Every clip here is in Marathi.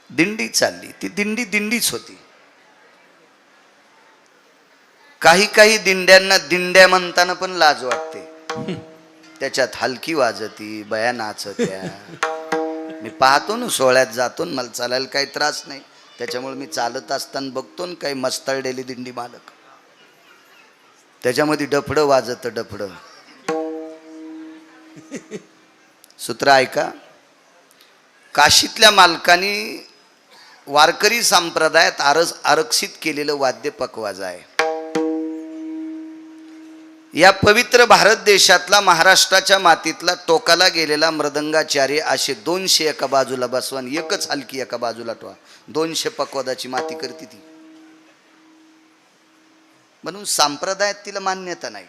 दिंडी चालली. ती दिंडी दिंडीच होती. काही काही दिंड्यांना दिंड्या म्हणताना पण लाज वाटते. त्याच्यात हलकी वाजती, बया नाचत्या. मी पाहतो ना, सोहळ्यात जातो ना, मला चालायला काही त्रास नाही, त्याच्यामुळे मी चालत असताना बघतो ना काही मस्तळलेली दिंडी मालक, त्याच्यामध्ये डफडं वाजत. डफडं सूत्र ऐका. काशीतल्या मालकानी वारकरी संप्रदायात आरक्षित केलेलं वाद्य पकवाज आहे. या पवित्र भारत देशातला, महाराष्ट्राच्या मातीतला टोकाला गेलेला मृदंगाचार्य असे 200 एका बाजूला बसवान, एकच हलकी एका बाजूला ठेवा. 200 पकवादाची माती करते ती. म्हणून संप्रदायात तिला मान्यता नाही.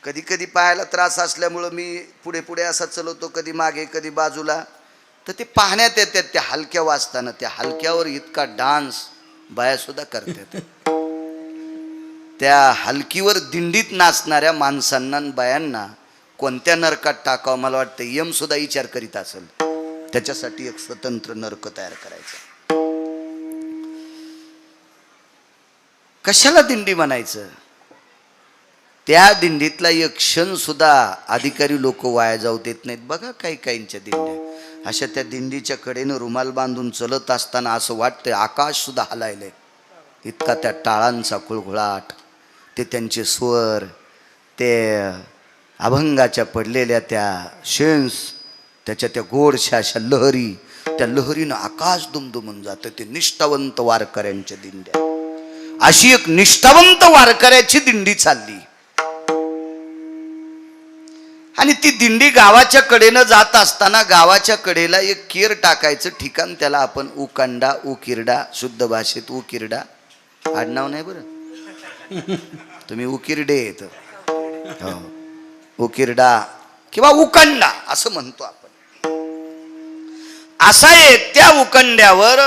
कधी कधी पाहायला त्रास असल्यामुळं मी पुढे पुढे असा चलवतो, कधी मागे कधी बाजूला, तर ते पाहण्यात येतात त्या हलक्या वाजताना. त्या हलक्यावर इतका डान्स बाया सुद्धा करतात. त्या हलकीवर दिंडीत नाचणाऱ्या माणसांना बायांना कोणत्या नरकात टाकावं, मला वाटतं यम सुद्धा विचार करीत असेल. त्याच्यासाठी एक स्वतंत्र नरक तयार करायचा. कशाला दिंडी म्हणायचं? त्या दिंडीतला एक क्षण सुद्धा अधिकारी लोक वाया जाऊ देत नाहीत. बघा काही काहींच्या दिंड्या अशा, त्या दिंडीच्या कडेनं रुमाल बांधून चलत असताना असं वाटतंय आकाश सुद्धा हलायलंय. इतका त्या टाळांचा कुळघुळाट, ते त्यांचे स्वर, ते अभंगाच्या पडलेल्या त्या शेन्स, त्याच्या त्या गोडशा अशा लहरी, त्या लहरीनं आकाश दुमदुमून जातं. ते निष्ठावंत वारकऱ्यांच्या दिंड्या. अशी एक निष्ठावंत वारकऱ्याची दिंडी चालली. आणि ती दिंडी गावाच्या कडेनं जात असताना गावाच्या कडेला एक केर टाकायचं ठिकाण, त्याला आपण उकांडा, उकिरडा, शुद्ध भाषेत उकिरडा, आडनाव नाही बरं, तुम्ही उकिरडे येत, उकिरडा किंवा उकांडा असं म्हणतो आपण. असा आहे. त्या उकंड्यावर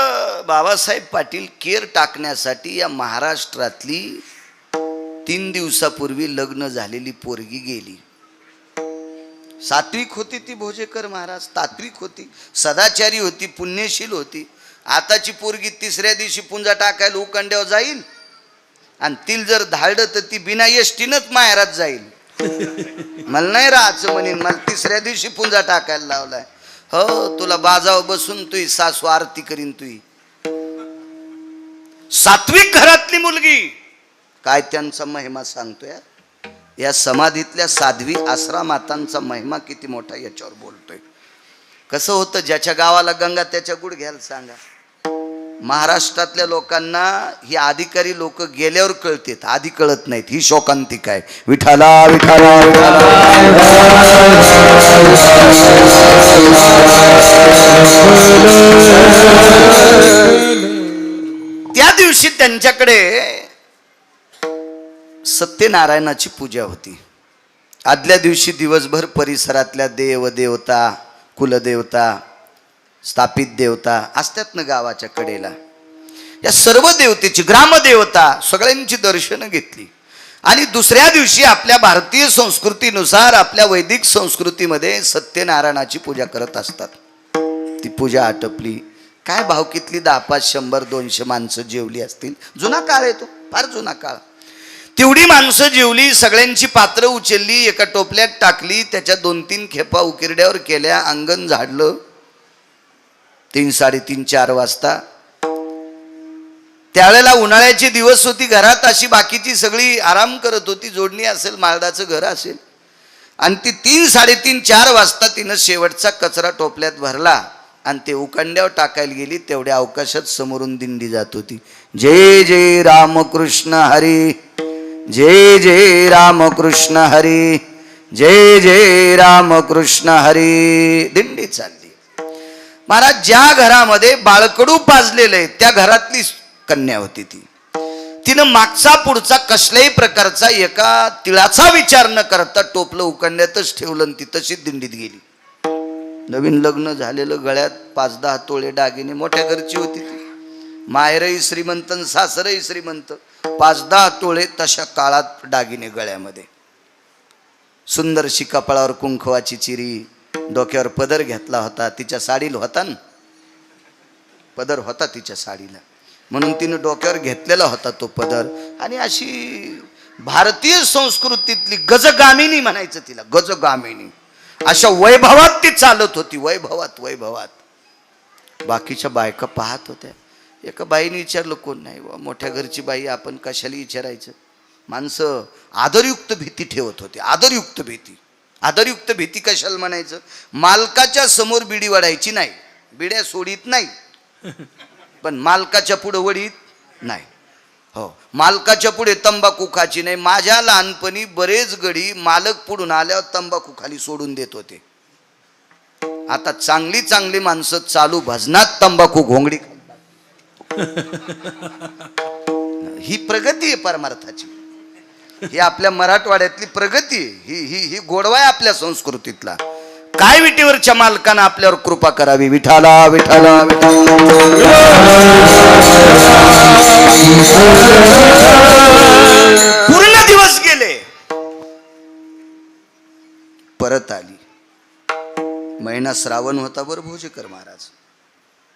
बाबासाहेब पाटील केर टाकण्यासाठी या महाराष्ट्रातली 3 दिवसापूर्वी लग्न झालेली पोरगी गेली. सात्विक होती ती भोजेकर महाराज, तात्विक होती, सदाचारी होती, पुण्यशील होती. आताची पोरगी 3ऱ्या दिवशी पुंजा टाकायला उकंड्यावर जाईल, आणि तिला जर धाडलं तर ती बिना एसटीनच माहेरात जाईल. मला नाही राहायचं म्हणेन, मला 3ऱ्या दिवशी पुंजा टाकायला लावलाय. हो, तुला बाजावर बसून तुझी सासू आरती करीन. तुझी सात्विक घरातली मुलगी, काय त्यांचा महिमा सांगतोय. या समाधीतल्या साध्वी आसरा मातांचा महिमा किती मोठा याच्यावर बोलतोय. कसं होतं, ज्याच्या गावाला गंगा त्याच्या गुड घ्यायला सांगा. महाराष्ट्रातल्या लोकांना ही अधिकारी लोक गेल्यावर कळतात, आधी कळत नाहीत. ही शोकांतिक आहे. विठाला विठाला त्या दिवशी त्यांच्याकडे सत्यनारायणाची पूजा होती. आदल्या दिवशी दिवसभर परिसरातल्या देवदेवता, कुलदेवता, स्थापित देवता असतात ना गावाच्या कडेला, या सर्व देवतेची, ग्रामदेवता सगळ्यांची दर्शनं घेतली. आणि दुसऱ्या दिवशी आपल्या भारतीय संस्कृतीनुसार, आपल्या वैदिक संस्कृतीमध्ये सत्यनारायणाची पूजा करत असतात. ती पूजा आटपली. काय भावकीतली 10, 5, 100, 200 माणसं जेवली असतील. जुना काळ आहे तो, फार जुना काळ. तेवढी माणसं जेवली, सगळ्यांची पात्र उचलली, एका टोपल्यात टाकली, त्याच्या 2-3 खेपा उकिरड्यावर केल्या, अंगण झाडलं. 3, 3:30, 4 वाजता. त्यावेळेला उन्हाळ्याचे दिवस होती. घरात अशी बाकीची सगळी आराम करत होती. जोडणी असेल, माळदाचं घर असेल. आणि ती 3, 3:30, 4 वाजता तिनं शेवटचा कचरा टोपल्यात भरला आणि ते उकंड्यावर टाकायला गेली. तेवढ्या अवकाशात समोरून दिंडी जात होती. जय जय रामकृष्ण हरी, जय जय रामकृष्ण हरी, जय जय रामकृष्ण हरी. दिंडी चालली. महाराज, ज्या घरामध्ये बाळकडू पाजलेलं आहे त्या घरातली कन्या होती ती. तिनं मागचा पुढचा कसल्याही प्रकारचा एका तिळाचा विचार न करता टोपलं उकंड्यातच ठेवलं आणि ती तशीच दिंडीत गेली. नवीन लग्न झालेलं, गळ्यात 5-10 तोळे दागिने, मोठ्या घरची होती ती. माहेरही श्रीमंत, सासरही श्रीमंत. 5-10 तोळे तशा काळात दागिने गळ्यामध्ये. सुंदरशी कपाळावर कुंकवाची चिरी, डोक्यावर पदर घेतला होता. तिच्या साडीला होता ना पदर होता तिच्या साडीला, म्हणून तिने डोक्यावर घेतलेला होता तो पदर. आणि अशी भारतीय संस्कृतीतली गजगामिनी म्हणायचं तिला, गजगामिनी. अशा वैभवात ती चालत होती, वैभवात वैभवात. बाकीच्या बायका पाहत होत्या. एका बाईने विचारलं, कोण नाही बा, मोठ्या घरची बाई, आपण कशाला विचारायचं. माणसं आदरयुक्त भीती ठेवत होते, आदरयुक्त भीती. आदरयुक्त भीती कशाला म्हणायचं, मालकाच्या समोर बिडी वडायची नाही, बिड्या सोडीत नाही, पण मालकाच्या पुढे वडीत नाही. हो, मालकाच्या पुढे तंबाखू खायची नाही. माझ्या लहानपणी बरेच गडी मालक पुढून आल्यावर तंबाखू खाली सोडून देत होते. आता चांगली चांगली माणसं चालू भजनात तंबाखू घोंगडी. ही प्रगती आहे परमार्थाची, ही आपल्या मराठवाड्यातली प्रगती आहे. ही ही ही गोडवा आहे आपल्या संस्कृतीतला. काय विटेवरच्या मालकानं आपल्यावर कृपा करावी. विठाला विठाला पूर्ण दिवस गेले, परत आली. महिना श्रावण होता बरं भोजेकर महाराज.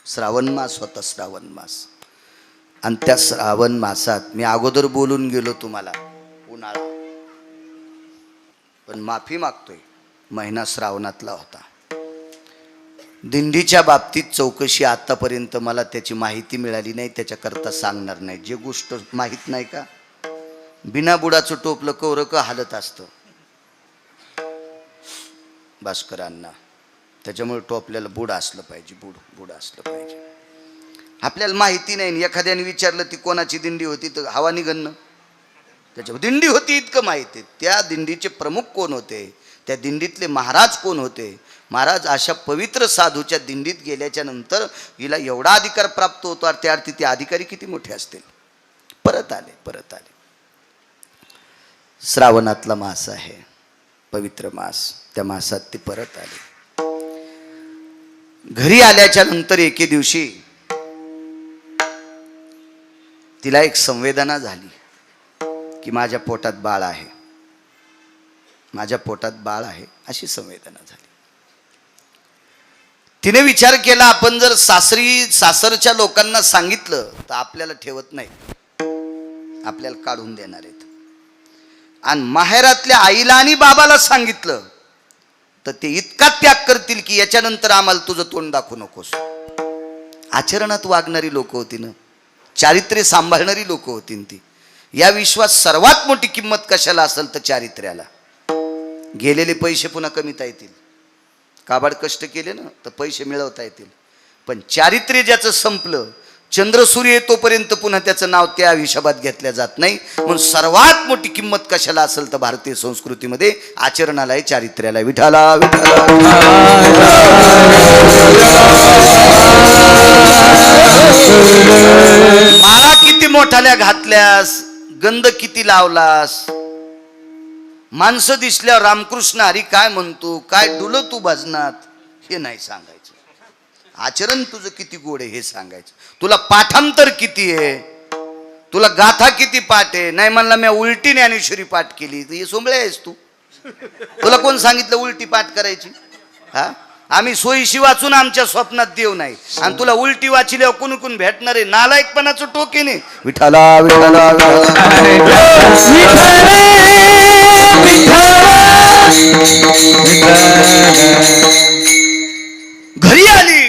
श्रावण मास होता, श्रावण मास. आणि त्या श्रावण मासात मी अगोदर बोलून गेलो तुम्हाला, उन्हाळा, पण माफी मागतोय, महिना श्रावणातला होता. दिंडीच्या बाबतीत चौकशी आतापर्यंत मला त्याची माहिती मिळाली नाही, त्याच्याकरता सांगणार नाही. जे गोष्ट माहीत नाही का, बिना बुडाचं टोपलं कवरं का हालत असतं भास्करांना, त्याच्यामुळे टोपल्याला बुड असलं पाहिजे, बुड असलं पाहिजे. आपल्याला माहिती नाही, एखाद्याने विचारलं ती कोणाची दिंडी होती तर हवा निघणं, त्याच्यावर दिंडी होती इतकं माहिती. त्या दिंडीचे प्रमुख कोण होते, त्या दिंडीतले महाराज कोण होते. महाराज अशा पवित्र साधूच्या दिंडीत गेल्याच्या नंतर हिला एवढा अधिकार प्राप्त होतो, त्या अर्थी ते अधिकारी किती मोठे असतील. परत आले. श्रावणातला मास आहे, पवित्र मास. त्या मासात ते परत आले. घरी आल्याच्या नंतर एके दिवशी तिला एक संवेदना झाली की माझ्या पोटात बाळ आहे, माझ्या पोटात बाळ आहे, अशी संवेदना झाली. तिने विचार केला, आपण जर सासरच्या लोकांना सांगितलं तर आपल्याला ठेवत नाही, आपल्याला काढून देणार आहेत. आणि माहेरातल्या आईला आणि बाबाला सांगितलं तर ते इतका त्याग करतील की याच्यानंतर आम्हाला तुझं तोंड दाखवू नकोस. आचरणात वागणारी लोक होती ना, चारित्र्य सांभाळणारी लोक होती ती. या विश्वात सर्वात मोठी किंमत कशाला असेल तर चारित्र्याला. गेलेले पैसे पुन्हा कमीता येतील, काबाड कष्ट केले ना तर पैसे मिळवता येतील, पण चारित्र्य ज्याचं संपलं, चंद्र सूर्य येतोपर्यंत पुन्हा त्याचं नाव त्या हिशोबात घेतल्या जात नाही. म्हणून सर्वात मोठी किंमत कशाला असेल तर भारतीय संस्कृतीमध्ये आचरणाला आहे, चारित्र्याला. विठाला माळा किती मोठाल्या घातल्यास, गंध किती लावलास, माणसं दिसल्यावर रामकृष्ण हरी काय म्हणतो, काय डुलं तू भजनात, हे नाही सांगायचं. आचरण तुझं किती गोड आहे हे सांगायचं. तुला पाठांतर किती आहे, तुला गाथा किती पाठ आहे. नाही म्हणला मी उलटी ज्ञानेश्वरी पाठ केली, तर हे सोंबळे आहेस तू. तुला कोण सांगितलं उलटी पाठ करायची. हा, आम्ही सोयीशी वाचून आमच्या स्वप्नात देव नाही, आणि तुला उलटी वाचिल्यावर कोण कोण भेटणार आहे. नालायकपणाचं टोकेने. विठाला विठाला घरी आली,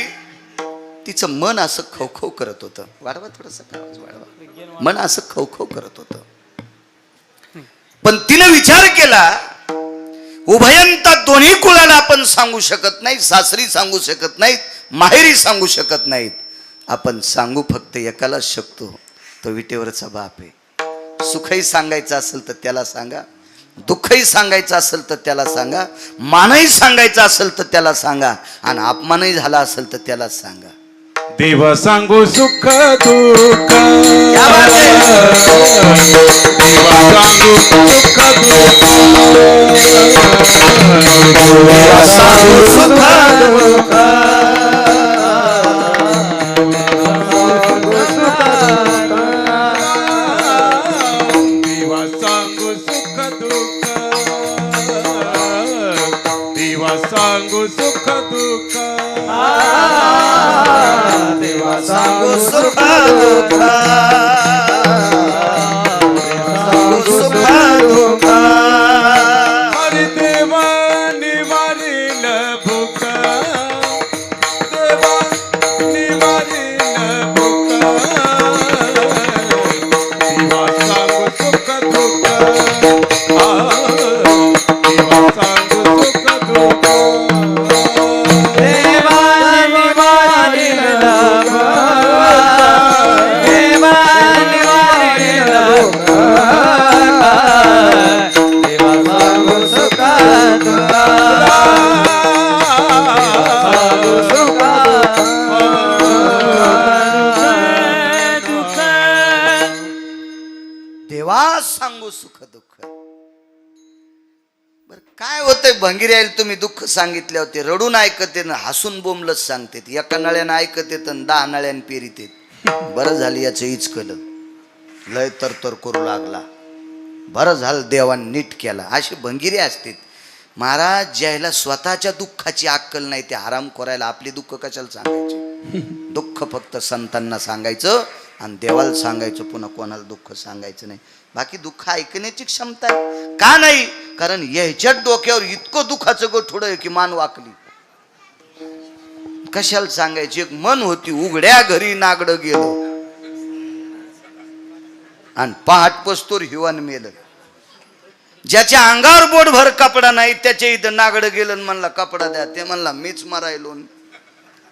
तिचं मन असं खवखव करत होतं. वाढवा थोडस, वाढवा. मन असं खवखव करत होतं. पण तिने विचार केला, उभयंता दोन्ही कुळाला आपण सांगू शकत नाही, सासरी सांगू शकत नाहीत, माहेरी सांगू शकत नाहीत. आपण सांगू फक्त एकालाच शकतो, तो विटेवरचा बाप आहे. सुखही सांगायचं असेल तर त्याला सांगा, दुःखही सांगायचं असेल तर त्याला सांगा, मानही सांगायचं असेल तर त्याला सांगा, आणि अपमानही झाला असेल तर त्याला सांगा. देव सांगू सुख दुःख, क्या बात है? देवा सांगू सुख दुःख, देवा सांगू सुख दुःख, देवा सांगू सुख दुःख, देवा सांगू सुख दुःख, देवा सांगू सुख दुःख सांगू सुख दुःख हरी देवा निवारील भूक देवा निवारील भूक देवा सांगू सुख दुःख देवा सांगू सुख दुःख देवा सांगू सुख दुःख. बर काय होतंय भंगीर यायला तुम्ही दुःख सांगितले होते, रडून ऐकते ना हसून बोंबलच सांगते. एका नळ्यानं ऐकते तर 10 नळ्यानं पेरीत. बरं झालं याचं इचकलं, लय तर करू लागला. बरं झालं देवान नीट केला. असे भंगिरे असते महाराज. ज्याला स्वतःच्या दुःखाची अक्कल नाही ते आराम करायला आपली दुःख कशाला सांगायचे. दुःख फक्त संतांना सांगायचं आणि देवाला सांगायचं, पुन्हा कोणाला दुःख सांगायचं नाही. बाकी दुःख ऐकण्याची क्षमता आहे का नाही, कारण याच्यात डोक्यावर इतकं दुःखाचं गोठोड आहे की मान वाकली. कशाला सांगायची. एक मन होती, उघड्या घरी नागडं गेलं आणि पहाट पस्तोर हिवान मेलं. ज्याच्या अंगावर बोटभर कपडा नाही त्याच्या इथं नागडं गेलं आणि म्हणला कपडा द्या. ते म्हणला मीच मरायलो,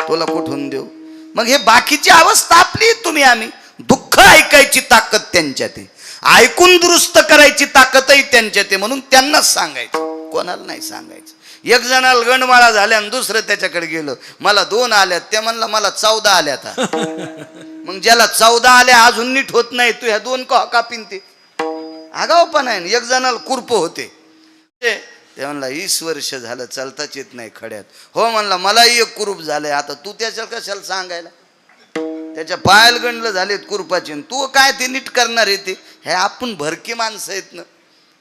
तुला कुठून देऊ. मग हे बाकीची अवस्था आपली तुम्ही आम्ही. दुःख ऐकायची ताकद त्यांच्यात आहे, ऐकून दुरुस्त करायची ताकदही त्यांच्यात आहे. म्हणून त्यांनाच सांगायचं, कोणाला नाही सांगायचं. एक जणाला गंडमाळा झाल्या आणि दुसरं त्याच्याकडे गेलं, मला 2 आल्यात. ते म्हणला मला 14 आल्यात. मग ज्याला 14 आल्या अजून नीट होत नाही, तू ह्या 2 कापीन ते आगाव पण आहे. एक जणाला कुरप होते, ते म्हणला 20 वर्ष झालं चालताच येत नाही खड्यात. हो म्हणला मलाही एक कुरूप झालंय. आता तू त्याच्या कशाला सांगायला, त्याच्या पायाला गंडलं झालेत कुरपाचे, तू काय ते नीट करणार आहे. ते हे आपण भरकी माणसं आहेत ना.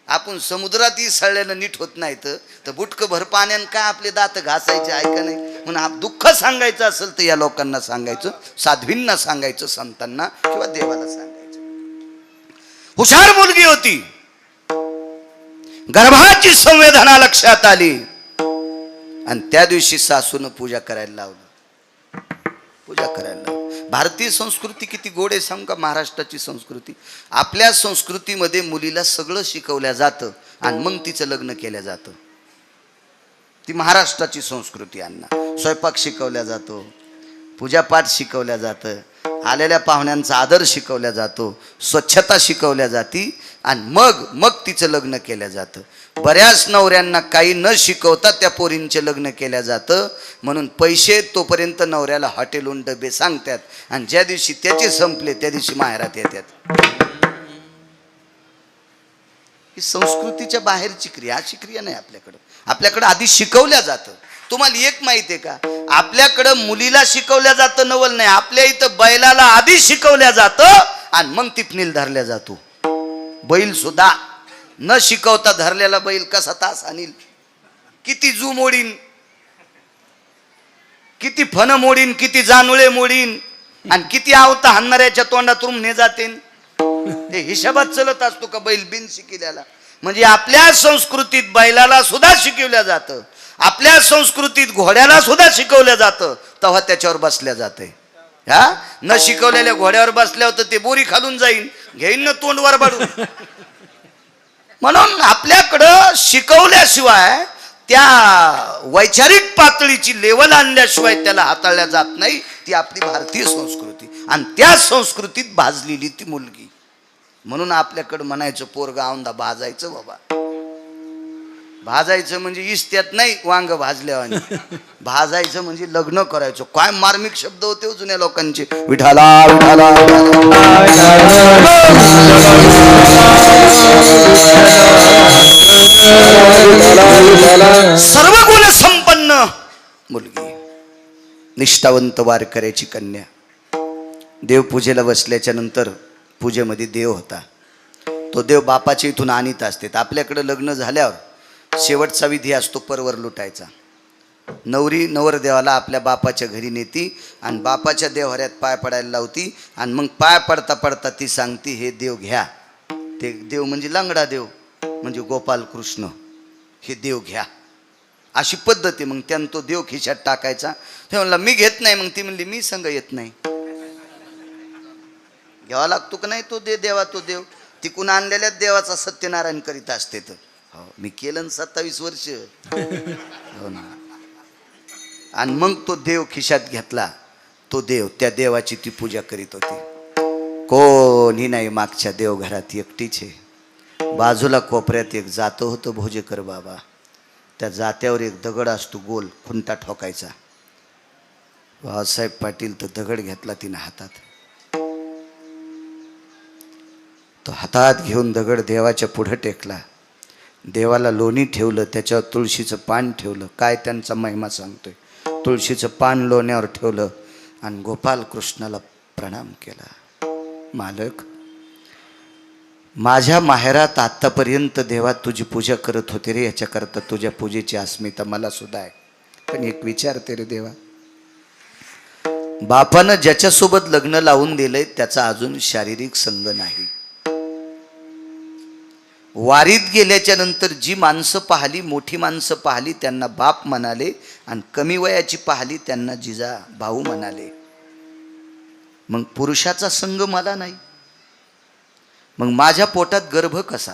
आपण समुद्रातही सळल्यानं नीट होत नाही तर बुटकं भर पाण्यानं काय आपले दात घासायचे आहे का नाही. म्हणून दुःख सांगायचं असेल तर या लोकांना सांगायचं, साध्वींना सांगायचं, संतांना किंवा देवाला सांगायचं. हुशार मुलगी होती, गर्भाची संवेदना लक्षात आली आणि त्या दिवशी सासूनं पूजा करायला लावलं. पूजा करायला लावलं. भारतीय संस्कृती किती गोड आहे सांगू का. महाराष्ट्राची संस्कृती, आपल्या संस्कृतीमध्ये मुलीला सगळं शिकवल्या जातं आणि मग तिचं लग्न केलं जातं. ती महाराष्ट्राची संस्कृती. अण्णा स्वयंपाक शिकवल्या जातो, पूजापाठ शिकवल्या जातं, आलेल्या पाहुण्यांचा आदर शिकवल्या जातो, स्वच्छता शिकवल्या जाती आणि मग तिचं लग्न केलं जातं. बऱ्याच नवऱ्यांना काही न शिकवता त्या पोरींचे लग्न केलं जातं. म्हणून पैसे तोपर्यंत नवऱ्याला हॉटेलहून डबे सांगतात आणि ज्या दिवशी त्याचे संपले त्या दिवशी माहेरात येतात. ही संस्कृतीच्या बाहेरची क्रिया, अशी क्रिया नाही आपल्याकडं. आपल्याकडं आधी शिकवल्या जातं. तुम्हाला एक माहिती आहे का, आपल्याकडं मुलीला शिकवल्या जातं नवल नाही, आपल्या इथं बैलाला आधी शिकवल्या जातं आणि मग टिपणीला धरल्या जातो. बैल सुद्धा न शिकवता धरलेला बैल कसा तास आणील, किती जू मोडीन, किती फन मोडीन, किती जानुळे मोडीन आणि किती आवता हाणणाऱ्याच्या तोंडातून ने जाते. हे हिशोबात चलत असतो का बैल बिन शिकलेला. म्हणजे आपल्या संस्कृतीत बैलाला सुद्धा शिकवल्या जातं, आपल्या संस्कृतीत घोड्याला सुद्धा शिकवलं जातं. तेव्हा त्याच्यावर बसल्या जाते. हा न शिकवलेल्या घोड्यावर बसल्यावर ते बोरी खालून जाईन, घेईन ना तोंडवर बाडून. म्हणून आपल्याकडं शिकवल्याशिवाय त्या वैचारिक पातळीची लेवल आणल्याशिवाय त्याला हाताळल्या जात नाही. ती आपली भारतीय संस्कृती आणि त्या संस्कृतीत भाजलेली ती मुलगी. म्हणून आपल्याकडं म्हणायचं पोरगा औंधा भाजायचं. बाबा भाजायचं म्हणजे इस्त्यात नाही वांग भाजल्यावानी, भाजायचं म्हणजे लग्न करायचं. काय मार्मिक शब्द होते जुन्या लोकांचे. विठाला विठाला सर्व गुण संपन्न मुलगी, निष्ठावंत वारकऱ्याची कन्या. देवपूजेला बसल्याच्या नंतर पूजेमध्ये देव होता. तो देव बापाच्या इथून आणीत असते. आपल्याकडे लग्न झाल्यावर शेवटचा विधी असतो परवर लुटायचा. नवरी नवरदेवाला आपल्या बापाच्या घरी नेती आणि बापाच्या देव्हाऱ्यात पाय पडायला लावती आणि मग पाय पडता पडता ती सांगती हे देव घ्या. ते देव म्हणजे लंगडा देव म्हणजे गोपाल कृष्ण, हे देव घ्या. अशी पद्धत आहे. मग त्यानं तो देव खिशात टाकायचा. ते म्हणला मी घेत नाही. मग ती म्हणली मी संग येत नाही. घ्यावा लागतो का नाही तो देवा तो देव. तिकून आणलेल्या देवाचा सत्यनारायण करीत असते. तर हो मी केलं 27 वर्ष. हो ना. आणि मग तो देव खिशात घेतला. तो देव, त्या देवाची ती पूजा करीत होती. कोणी नाही मागच्या देवघरात, एकटीच आहे. बाजूला कोपऱ्यात एक जातं होतं भोजेकर बाबा. त्या जात्यावर एक दगड असतो गोल, खुंटा ठोकायचा. बाबासाहेब पाटील तर दगड घेतला तिनं हातात. तो हातात घेऊन दगड देवाच्या पुढं टेकला. देवाला लोणी ठेवलं, त्याच्यावर तुळशीचं पान ठेवलं. काय त्यांचा महिमा सांगतोय. तुळशीचं पान लोण्यावर ठेवलं आणि गोपाल कृष्णाला प्रणाम केला. मालक, माझ्या माहेरात आत्तापर्यंत देवा तुझी पूजा करत होते रे. याच्याकरता तुझ्या पूजेची अस्मिता मला सुद्धा आहे. पण एक विचारते रे देवा, बापानं ज्याच्यासोबत लग्न लावून दिलंय त्याचा अजून शारीरिक संग नाही. वारीत गेल्याच्या नंतर जी माणसं पाहिली, मोठी माणसं पाहिली त्यांना बाप म्हणाले आणि कमी वयाची पाहिली त्यांना जिजा भाऊ म्हणाले. मग पुरुषाचा संग मला नाही. मग माझ्या पोटात गर्भ कसा?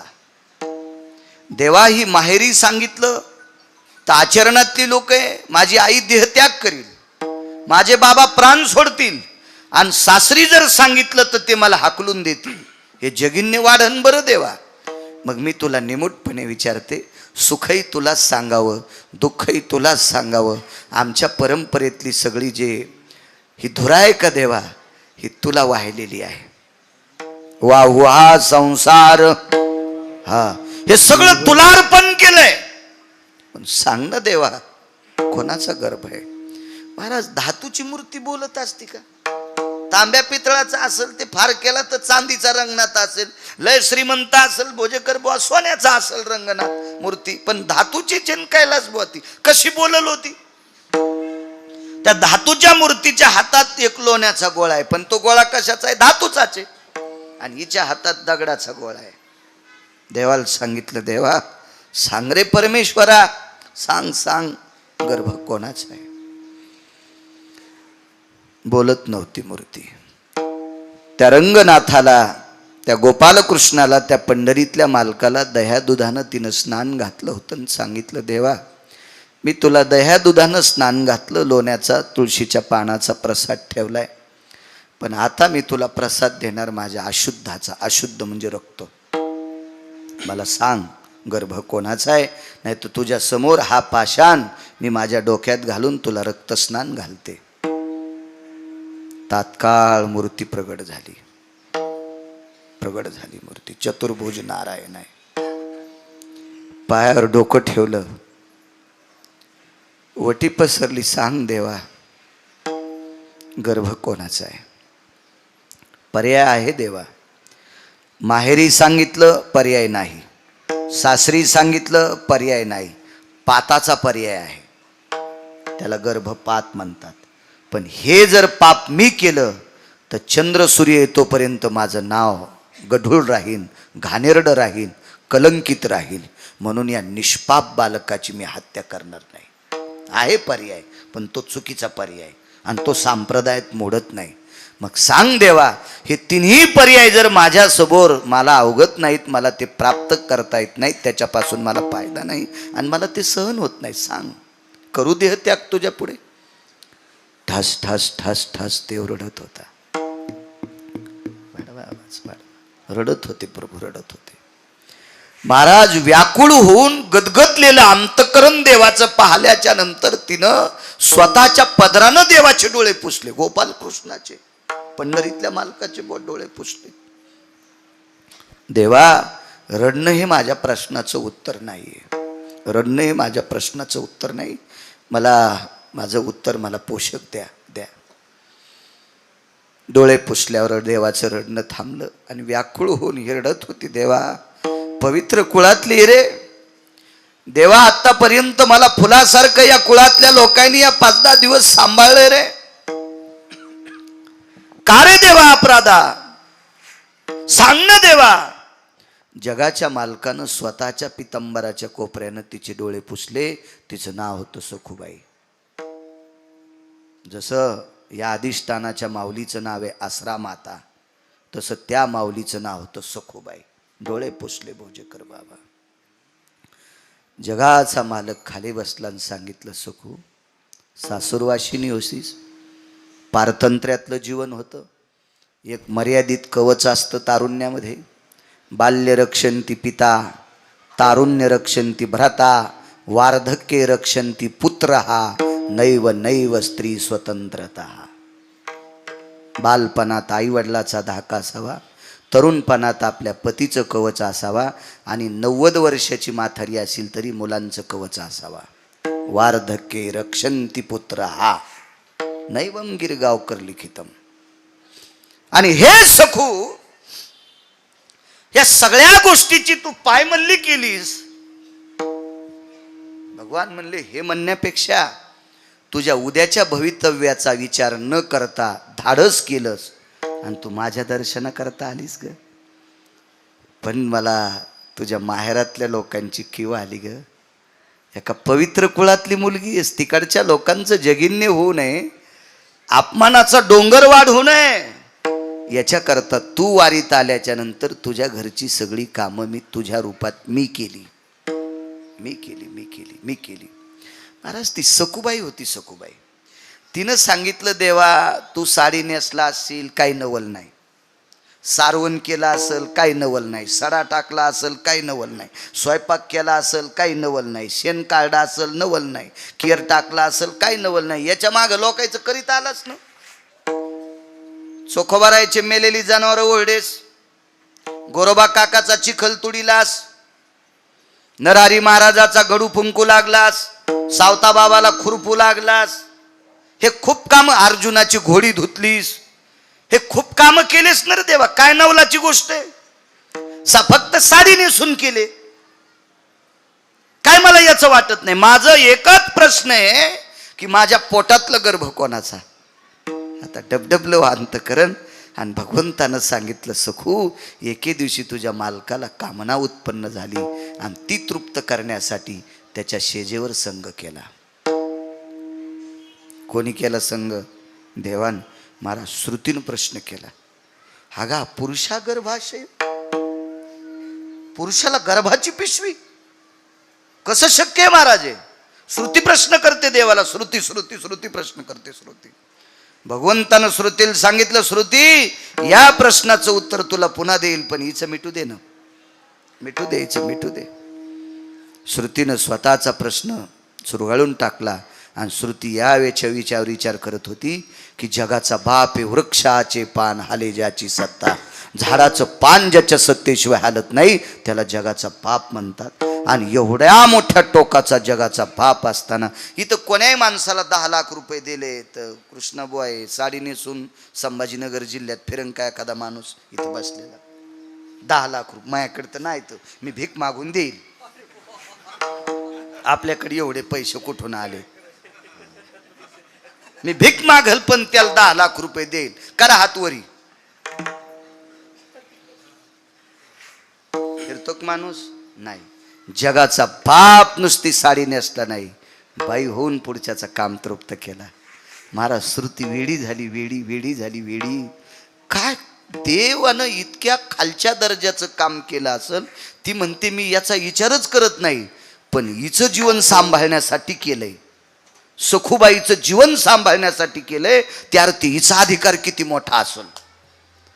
देवा ही माहेरी सांगितलं तर आचरणातली लोक आहे. माझी आई देहत्याग करील, माझे बाबा प्राण सोडतील आणि सासरी जर सांगितलं तर ते मला हाकलून देतील. हे जगिन्य वाढन बरं देवा. मग मी तुला निमूटपणे विचारते, सुखही तुलाच सांगावं, दुःखही तुलाच सांगावं. आमच्या परंपरेतली सगळी जे ही धुरा आहे का देवा, ही तुला वाहिलेली आहे. वाहू हा संसार, हा हे सगळं तुला अर्पण केलंय. पण सांग ना देवा, कोणाचा गर्भ आहे? महाराज, धातूची मूर्ती बोलत असते का? तांब्या पितळाचा असेल ते फार केला तर चांदीचा रंगनाथ असेल. लय श्रीमंत असेल भोजेकर बुवा, सोन्याचा असेल रंगनाथ मूर्ती. पण धातूची चिन कैलास बुवा ती कशी बोलल होती? त्या धातूच्या मूर्तीच्या हातात एक लोण्याचा गोळा आहे. पण तो गोळा कशाचा आहे? धातूचाच आहे. आणि हिच्या हातात दगडाचा गोळा आहे. देवाला सांगितलं, देवा सांग रे परमेश्वरा, सांग सांग गर्भ कोणाचा आहे? बोलत नव्हती मूर्ती. त्या रंगनाथाला, त्या गोपालकृष्णाला, त्या पंढरीतल्या मालकाला दह्या दुधानं तिनं स्नान घातलं होतं आणि सांगितलं, देवा मी तुला दह्या दुधानं स्नान घातलं, लोण्याचा तुळशीच्या पानाचा प्रसाद ठेवलाय. पण आता मी तुला प्रसाद देणार माझ्या अशुद्धाचा. अशुद्ध म्हणजे रक्त. मला सांग गर्भ कोणाचा आहे? नाही तर तुझ्या समोर हा पाषाण मी माझ्या डोक्यात घालून तुला रक्तस्नान घालते. तात्काळ मूर्ती प्रगट झाली. प्रगट झाली मूर्ती. चतुर्भुज नारायण आहे. पायावर डोकं ठेवलं, वटी पसरली. सांग देवा गर्भ कोणाचा आहे? पर्याय आहे देवा. माहेरी सांगितलं पर्याय नाही, सासरी सांगितलं पर्याय नाही, पाताचा पर्याय आहे. त्याला गर्भपात म्हणतात. पण हे जर पाप मी केलं तर चंद्र सूर्य येतोपर्यंत माझं नाव गढूळ राहीन, घाणेरडं राहीन, कलंकित राहील. म्हणून या निष्पाप बालकाची मी हत्या करणार नाही. आहे पर्याय, पण तो चुकीचा पर्याय आणि तो संप्रदायात मोडत नाही. मग सांग देवा, हे तिन्ही पर्याय जर माझ्यासमोर मला अवगत नाहीत, मला ते प्राप्त करता येत नाहीत, त्याच्यापासून मला फायदा नाही आणि मला ते सहन होत नाही. सांग, करू देह त्याग तुझ्या पुढे? ठस ठस ठस ठस देव रडत होता. रडत होते प्रभू, रडत होते. महाराज व्याकुळ होऊन गदगदलेलं अंतकरण देवाचं पाहिल्याच्या नंतर तिनं स्वतःच्या पदरानं देवाचे डोळे पुसले. गोपाल कृष्णाचे, पंढरीतल्या मालकाचे डोळे पुसले. देवा रडणं हे माझ्या प्रश्नाचं उत्तर नाहीये. रडणं हे माझ्या प्रश्नाचं उत्तर नाही. मला माझं उत्तर मला पोषक द्या. डोळे पुसल्यावर देवाचं रडणं थांबलं आणि व्याकुळ होऊन ही रडत होती. देवा पवित्र कुळातली रे, देवा आतापर्यंत मला फुलासारखं या कुळातल्या लोकांनी या 5-10 दिवस सांभाळले रे, का रे देवा अपराधा, सांग ना देवा. जगाच्या मालकानं स्वतःच्या पितंबराच्या कोपऱ्यानं तिचे डोळे पुसले. तिचं नाव होतं सखूबाई. जसं या अधिष्ठानाच्या माऊलीचं नाव आहे आसरा माता, तसं त्या माऊलीचं नाव होतं सखूबाई. डोळे पुसले भोजेकर बाबा. जगाचा मालक खाली बसला आणि सांगितलं, सखू सासूरवाशिनी होशीस. पारतंत्र्यातलं जीवन होतं. एक मर्यादित कवच असतं तारुण्यामध्ये. बाल्य रक्षंती पिता, तारुण्य रक्षंती भ्राता, वार्धक्ये रक्षंती पुत्र, नैव नैव स्त्री स्वतंत्रता. बालपणात आई वडिलाचा धाका असावा, तरुणपणात आपल्या पतीचं कवच असावा, आणि 90 वर्षाची म्हातारी असेल तरी मुलांचं कवच असावा. वार्धक्ये रक्षंती पुत्र, नैवम गिरगावकर लिखितम. आणि हे सखू, या सगळ्या गोष्टीची तू पायमल्ली केलीस. भगवान म्हणले, हे म्हणण्यापेक्षा तुझ्या उद्याच्या भवितव्याचा विचार न करता धाडस केलंस आणि तू माझ्या दर्शनाकरता आलीस ग. पण मला तुझ्या माहेरातल्या लोकांची किंवा आली ग. एका पवित्र कुळातली मुलगी आहेस, तिकडच्या लोकांचं जगिन्य होऊ नये, अपमानाचा डोंगर वाढ होऊ नये, याच्याकरता तू वारीत आल्याच्या नंतर तुझ्या घरची सगळी कामं मी तुझ्या रूपात मी केली. महाराज, ती सखूबाई होती. सखूबाई तिनं सांगितलं, देवा तू साडी नेसला असशील, काही नवल नाही. सारवण केला असेल, काही नवल नाही. सडा टाकला असेल, काही नवल नाही. स्वयंपाक केला असेल, काही नवल नाही. शेण काढला असेल, नवल नाही. केर टाकला असेल, काही नवल नाही. याच्या मागं लोकांचं करीत आलाच ना. चोखोबारायचे मेलेली जनावरं ओरडेस, गोरोबा काकाचा चिखल तुडीलास, नरहरी महाराजाचा गडू फुंकू लागलास, सावता बाबाला खुरपू लागलास. हे खूप काम, अर्जुनाची घोडी धुतलीस, हे खूप काम केलेस ना रे देवा. काय नवलाची गोष्ट आहे. फक्त साडी नेसून केले काय, मला याचं वाटत नाही. माझं एकच प्रश्न आहे की माझ्या पोटातलं गर्भ कोणाचा. आता डबडबलं अंतकरण. आणि भगवंतानं सांगितलं, सखू एके दिवशी तुझ्या मालकाला कामना उत्पन्न झाली आणि ती तृप्त करण्यासाठी त्याच्या शेजेवर संग केला. कोणी केला संग? देवान महाराज श्रुतीनं प्रश्न केला. हागा पुरुषा गर्भाशय, पुरुषाला गर्भाची पिशवी कसं शक्य आहे महाराज? श्रुती प्रश्न करते देवाला. श्रुती प्रश्न करते. श्रुती भगवंतानं श्रुतीला सांगितलं, श्रुती या प्रश्नाचं उत्तर तुला पुन्हा देईल, पण हिचं मिटू दे ना. मिटू दे. श्रुतीनं स्वतःचा प्रश्न चुरगाळून टाकला. आणि श्रुती यावेळच्या विचार करत होती की जगाचा बाप आहे, वृक्षाचे पान हाले ज्याची सत्ता. झाडाचं पान ज्याच्या सत्तेशिवाय हालत नाही त्याला जगाचा बाप म्हणतात. आणि एवढ्या मोठ्या टोकाचा जगाचा बाप असताना इथं कोण्याही माणसाला 10 लाख रुपये दिले तर कृष्णबुवा साडी नेसून संभाजीनगर जिल्ह्यात फिरंग का एखादा माणूस इथं बसलेला. 10 लाख रुपये माझ्याकडे तर नाही, तर मी भीक मागून देईल. आपल्याकडे एवढे पैसे कुठून आले? मी भीक मागल पण त्याला 10 लाख रुपये देईल. करा हातवरी. फिरतो माणूस नाही. जगाचा बाप नुसती साडी नेसला नाही, बाई होऊन पुढच्याचं काम तृप्त केला. महाराज श्रुती वेडी झाली. काय देवानं इतक्या खालच्या दर्जाचं काम केलं असेल. ती म्हणते मी याचा विचारच करत नाही, पण हिचं जीवन सांभाळण्यासाठी केलंय. सखूबाईचं जीवन सांभाळण्यासाठी केलंय. त्या अर्थी हिचा अधिकार किती मोठा असेल.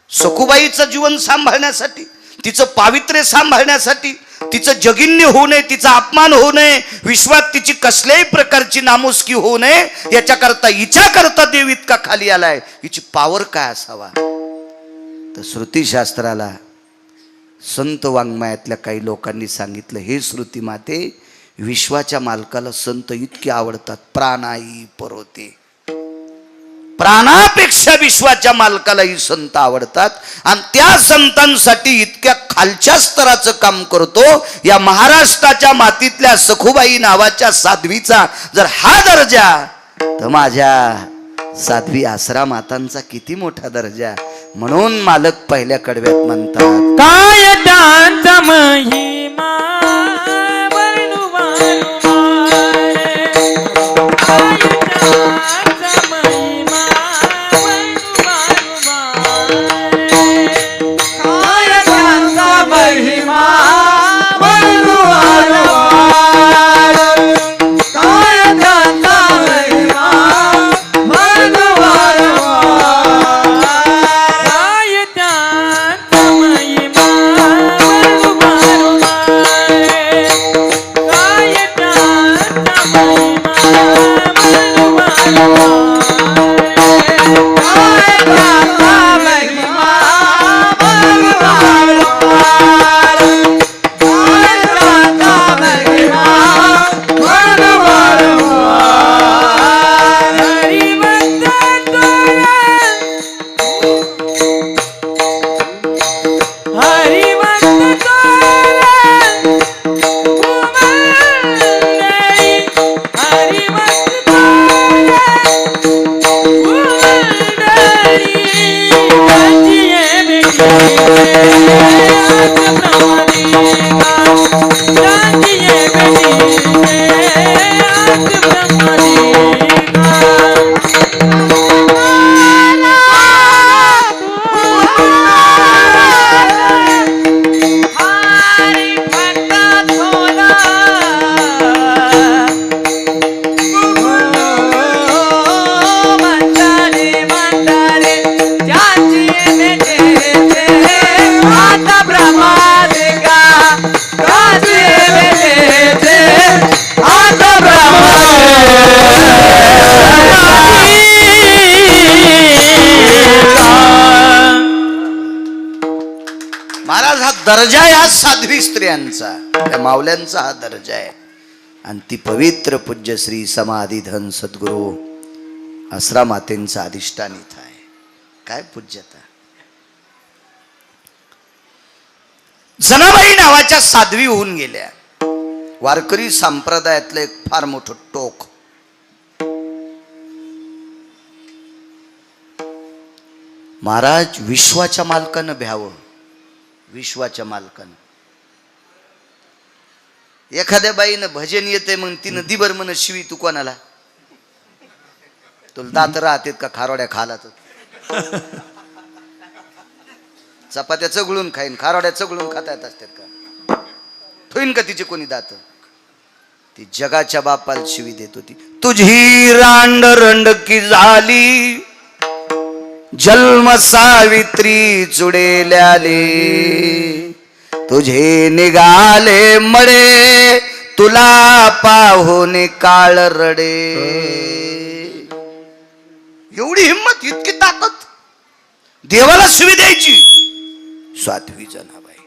सखूबाईचं जीवन सांभाळण्यासाठी, तिचं पावित्र्य सांभाळण्यासाठी, तिचं जगिन्य होऊ नये, तिचा अपमान होऊ नये, विश्वात तिची कसल्याही प्रकारची नामुष्की होऊ नये, याच्याकरता हिच्याकरता देव इतका खाली आलाय. हिची पावर काय असावा? तर श्रुतीशास्त्राला संत वाङ्मयातल्या काही लोकांनी सांगितलं, हे श्रुती माते, विश्वाच्या मालकाला संत इतके आवडतात, प्राणाई परोते. प्राणापेक्षा विश्वाच्या मालकालाही संत आवडतात आणि त्या संतांसाठी इतक्या खालच्या स्तराचं काम करतो. या महाराष्ट्राच्या मातीतल्या सखुबाई नावाच्या साध्वीचा जर हा दर्जा, तर माझ्या साध्वी आसरा मातांचा किती मोठा दर्जा. म्हणून मालक पहिल्या कडव्यात म्हणतात, काय त्यांचा महिमा वर्णू वारंवार. काय त्यांचा महिमा वर्णू वारंवार. काय त्यांचा महिमा वर्णू वारंवार. काय त्यांचा महिमा वर्णू वारंवार. काय त्यांचा महिमा वर्णू वारंवार. काय त्यांचा महिमा वर्णू वारंवार. काय त्यांचा महिमा वर्णू वारंवार. काय त्यांचा महिमा वर्णू वारंवार. हरिवंत तोरण, हरिवंत तोरण उमलई. हरिवंत तोरण उमलई. गांजिये बेटी आज ब्रह्मदेवा. गांजिये बेटी आज ब्रह्मदेवा. महाराज हा दर्जा आहे, हा साध्वी स्त्रियांचा, त्या मावल्यांचा हा दर्जा आहे. आणि ती पवित्र पूज्य श्री समाधीधन सद्गुरू आसरा मातेंचा अधिष्ठान इथं आहे. काय पूज्यता. जनाबाई नावाच्या साध्वी होऊन गेल्या. वारकरी संप्रदायातलं एक फार मोठं टोक. महाराज विश्वाच्या मालकानं भ्यावं. विश्वाच्या मालकानं. एखाद्या बाईनं भजन येते मग तिनं दिबर म्हण शिवी तू कोणाला. तुला दात राहतेत का खारोड्या खाला तर. चपात्या चगळून खाईन, खारोड्या चगळून खाता येत असतात का. ठोईन का तिचे कोणी दात. ती जगाच्या बापाला शिवी देत होती. तुझी रांड रंडकी झाली जन्म सावित्री चुडेल्याले. तुझे निघाले मडे तुला पाहून काळ रडे. एवढी हिंमत, इतकी ताकद. देवाला शिवी द्यायची. साध्वी जनाबाई.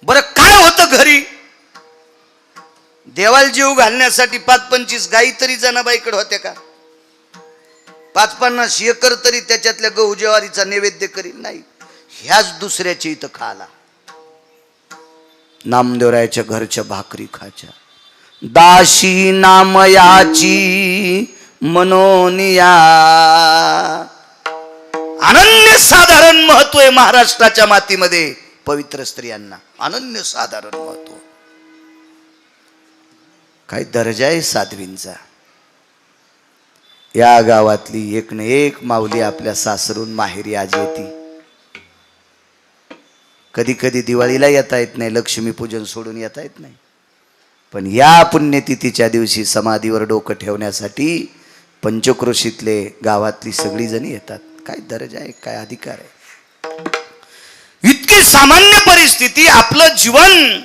बरं काय होतं घरी. देवाला जीव घालण्यासाठी 5-25 गायी तरी जनाबाईकडे होत्या का. 5-50 एकर तरी त्याच्यातल्या गहू ज्वारीचा नैवेद्य करील नाही. ह्याच दुसऱ्याच्या इथं खाला. नामदेवरायाच्या घरच्या भाकरी खाच्या. दाशी नामयाची मनोनिया. अनन्य साधारण महत्व आहे महाराष्ट्राच्या मातीमध्ये पवित्र स्त्रियांना. अनन्य साधारण महत्व. काय दर्जा आहे साध्वींचा. या गावातली एक न एक माऊली आपल्या सासरून माहेरी आज येते. कधी कधी दिवाळीला येता येत नाही, लक्ष्मीपूजन सोडून येता येत नाही. पण या पुण्यतिथीच्या दिवशी समाधीवर डोकं ठेवण्यासाठी पंचक्रोशीतले गावातली सगळी जणी येतात. काय दर्जा आहे, काय अधिकार आहे. इतकी सामान्य परिस्थिती. आपलं जीवन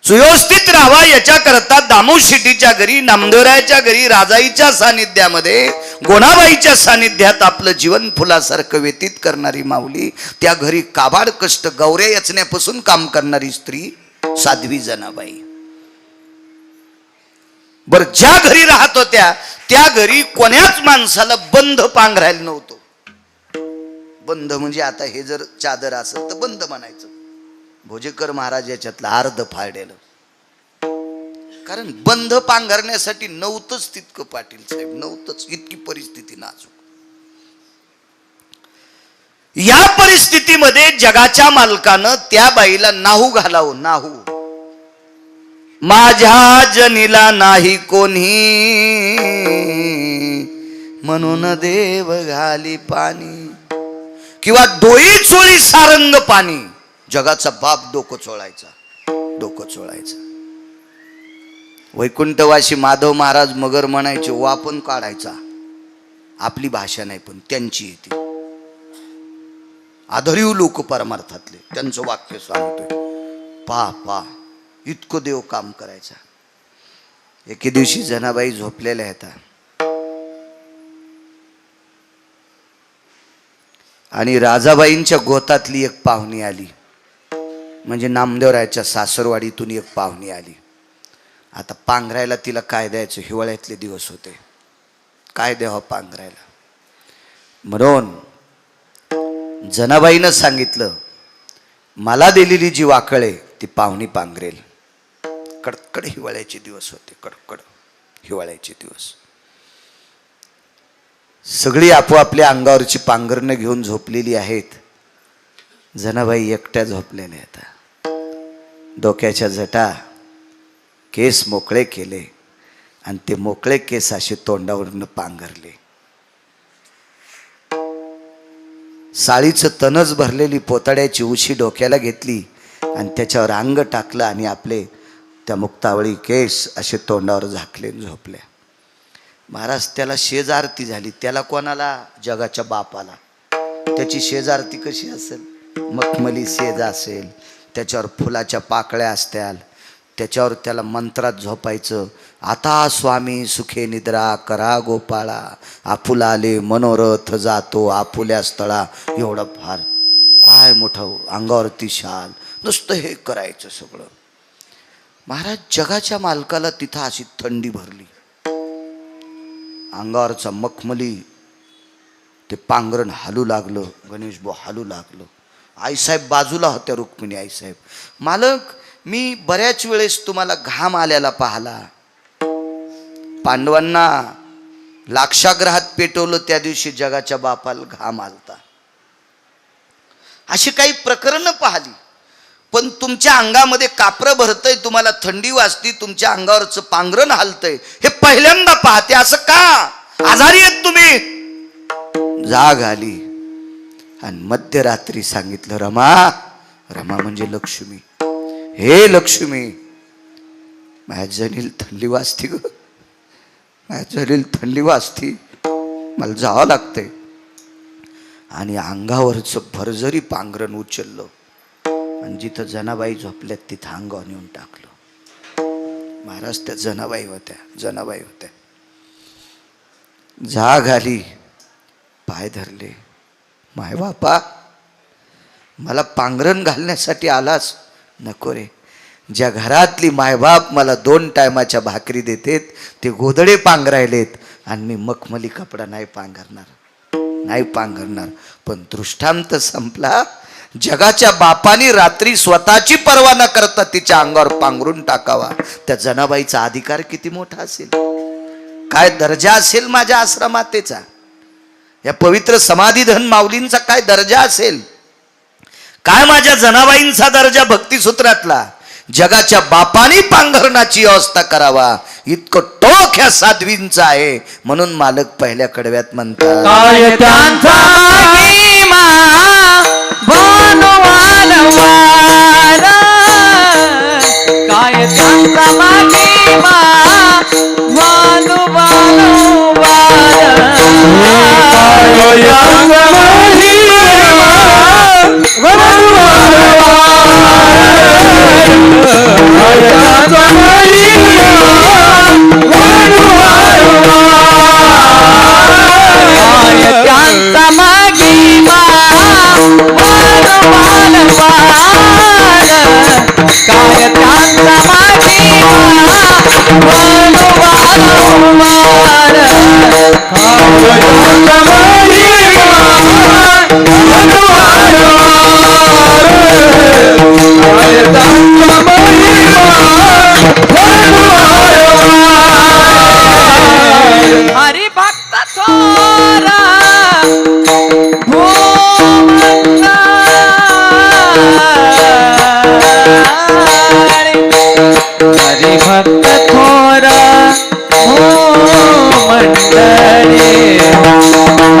सुव्यवस्थित राहावा याच्याकरता दामू शेट्टीच्या घरी, नामदेवरायाच्या घरी, राजाईच्या सानिध्यामध्ये, गोणाबाईच्या सानिध्यात आपलं जीवन फुलासारखं व्यतीत करणारी माऊली. त्या घरी काबाड कष्ट गौऱ्या याचण्यापासून काम करणारी स्त्री साध्वी जनाबाई. बर ज्या घरी राहत होत्या त्या घरी कोण्याच माणसाला बंध पांघरायला नव्हतं. बंध म्हणजे आता हे जर चादर असेल तर बंध म्हणायचं. भोजेकर महाराज याच्यातलं अर्ध फाळलेलं. कारण बंध पांघरण्यासाठी नव्हतंच तितकं पाटील साहेब, नव्हतंच. इतकी परिस्थिती नाजूक. या परिस्थितीमध्ये जगाच्या मालकानं त्या बाईला नाहू घालावं. नाहू, माझ्या जनीला नाही कोणी म्हणून देव घाली पाणी, किंवा डोई चोळी सारंग पाणी. जगाचा बाप डोकं चोळायचा, डोकं चोळायचा. वैकुंठवासी माधव महाराज मगर म्हणायचे, वापन काढायचा. आपली भाषा नाही पण त्यांची येते. आदरीव लोक परमार्थातले, त्यांचं वाक्य सांगतोय. पा इतकं देव काम करायचा. एके दिवशी जनाबाई झोपलेल्या आहेत आणि राजाबाईंच्या गोतातली एक पाहुणी आली. म्हणजे नामदेवरायाच्या सासरवाडीतून एक पाहुणी आली. आता पांघरायला तिला काय द्यायचं, हिवाळ्यातले दिवस होते. काय द्यावं पांघरायला म्हणून जनाबाईनं सांगितलं, मला दिलेली जी वाकळ आहे ती पाहुणी पांघरेल. कडकड हिवाळ्याचे दिवस होते, कडकड हिवाळ्याचे दिवस. सगळी आपोआपल्या अंगावरची पांघरणं घेऊन झोपलेली आहेत. जनाबाई एकट्या झोपलेल्या आहेत. डोक्याच्या जटा, केस मोकळे केले आणि ते मोकळे केस असे तोंडावरनं पांघरले. साळीचं तनच भरलेली पोताड्याची उशी डोक्याला घेतली आणि त्याच्यावर अंग टाकलं आणि आपले त्या मुक्तावळी केस असे तोंडावर झाकले झोपल्या. महाराज त्याला शेजारती झाली. त्याला कोणाला? जगाच्या बापाला. त्याची शेजारती कशी असेल? मखमली शेज असेल, त्याच्यावर फुलाच्या पाकळ्या असत्याल, त्याच्यावर त्याला मंत्रात झोपायचं. आता स्वामी सुखे निद्रा करा गोपाळा, आपुलाले मनोरथ जातो आपुल्या स्थळा. एवढं फार काय मोठं अंगावरती शाल, नुसतं हे करायचं सगळं. महाराज जगाच्या मालकाला तिथं अशी थंडी भरली. अंगावरचा मखमली ते पांघरण हालू लागलं. गणेश भाऊ हालू लागलं. आईसाहेब बाजूला होत्या. रुक्मिणी आईसाहेब, मालक मी बऱ्याच वेळेस तुम्हाला घाम आल्याला पाहला. पांडवांना लाक्षाग्रहात पेटवलं त्या दिवशी जगाच्या बापाला घाम आलता. अशी काही प्रकरणं पाहिली. पण तुमच्या अंगामध्ये कापरं भरतंय, तुम्हाला थंडी वाजती, तुमच्या अंगावरचं पांघरण हालतंय, हे पहिल्यांदा पाहते. असं का? आजारी आहेत तुम्ही? जाग आली आणि मध्यरात्री सांगितलं, रमा. रमा म्हणजे लक्ष्मी. हे लक्ष्मी, माझ्या जनील थंडी वाजती ग, माझ्या जनील थंडी वाजती, मला जावं लागतंय. आणि अंगावरचं भरजरी पांघरण उचललं आणि जिथं जनाबाई झोपल्यात तिथं अंगावर नेऊन टाकलं. महाराज त्या जनाबाई होत्या. जाग आली, पाय धरले. माय बापा, मला पांघरण घालण्यासाठी आलास? नको रे. ज्या घरातली मायबाप मला 2 टायमाच्या भाकरी देतेत ते गोदडे पांघरायलेत आणि मी मखमली कपडा नाही पांघरणार. पण दृष्टांत संपला. जगाच्या बापानी रात्री स्वतःची पर्वा न करता तिच्या अंगावर पांघरून टाकावा. त्या जनाबाईचा अधिकार किती मोठा असेल, काय दर्जा असेल माझ्या आश्रमातेचा, या पवित्र समाधीधन माऊलींचा काय दर्जा असेल, काय माझ्या जनाबाईंचा दर्जा भक्तिसूत्रातला. जगाच्या बापानी पांघरणाची व्यवस्था करावा इतकं टोक ह्या साध्वींचं आहे. म्हणून मालक पहिल्या कडव्यात म्हणतात, काय त्यांचा महिमा बनवान वार, काय त्यांचा महिमा बनवान त्यांचा महिमा बनवान वार.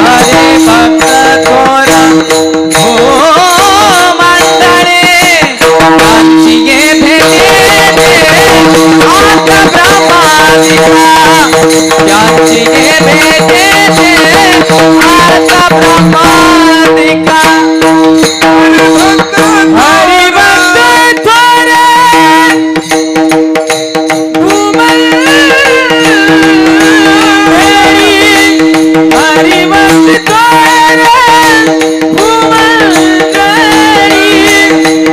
हरे भक्त थोर हो मंडळे त्यांची ये भेटे आता ब्रह्मादिका त्यांची ये भेटे आता ब्रह्मादिका हरी भक्त थोर हरी भक्त थोर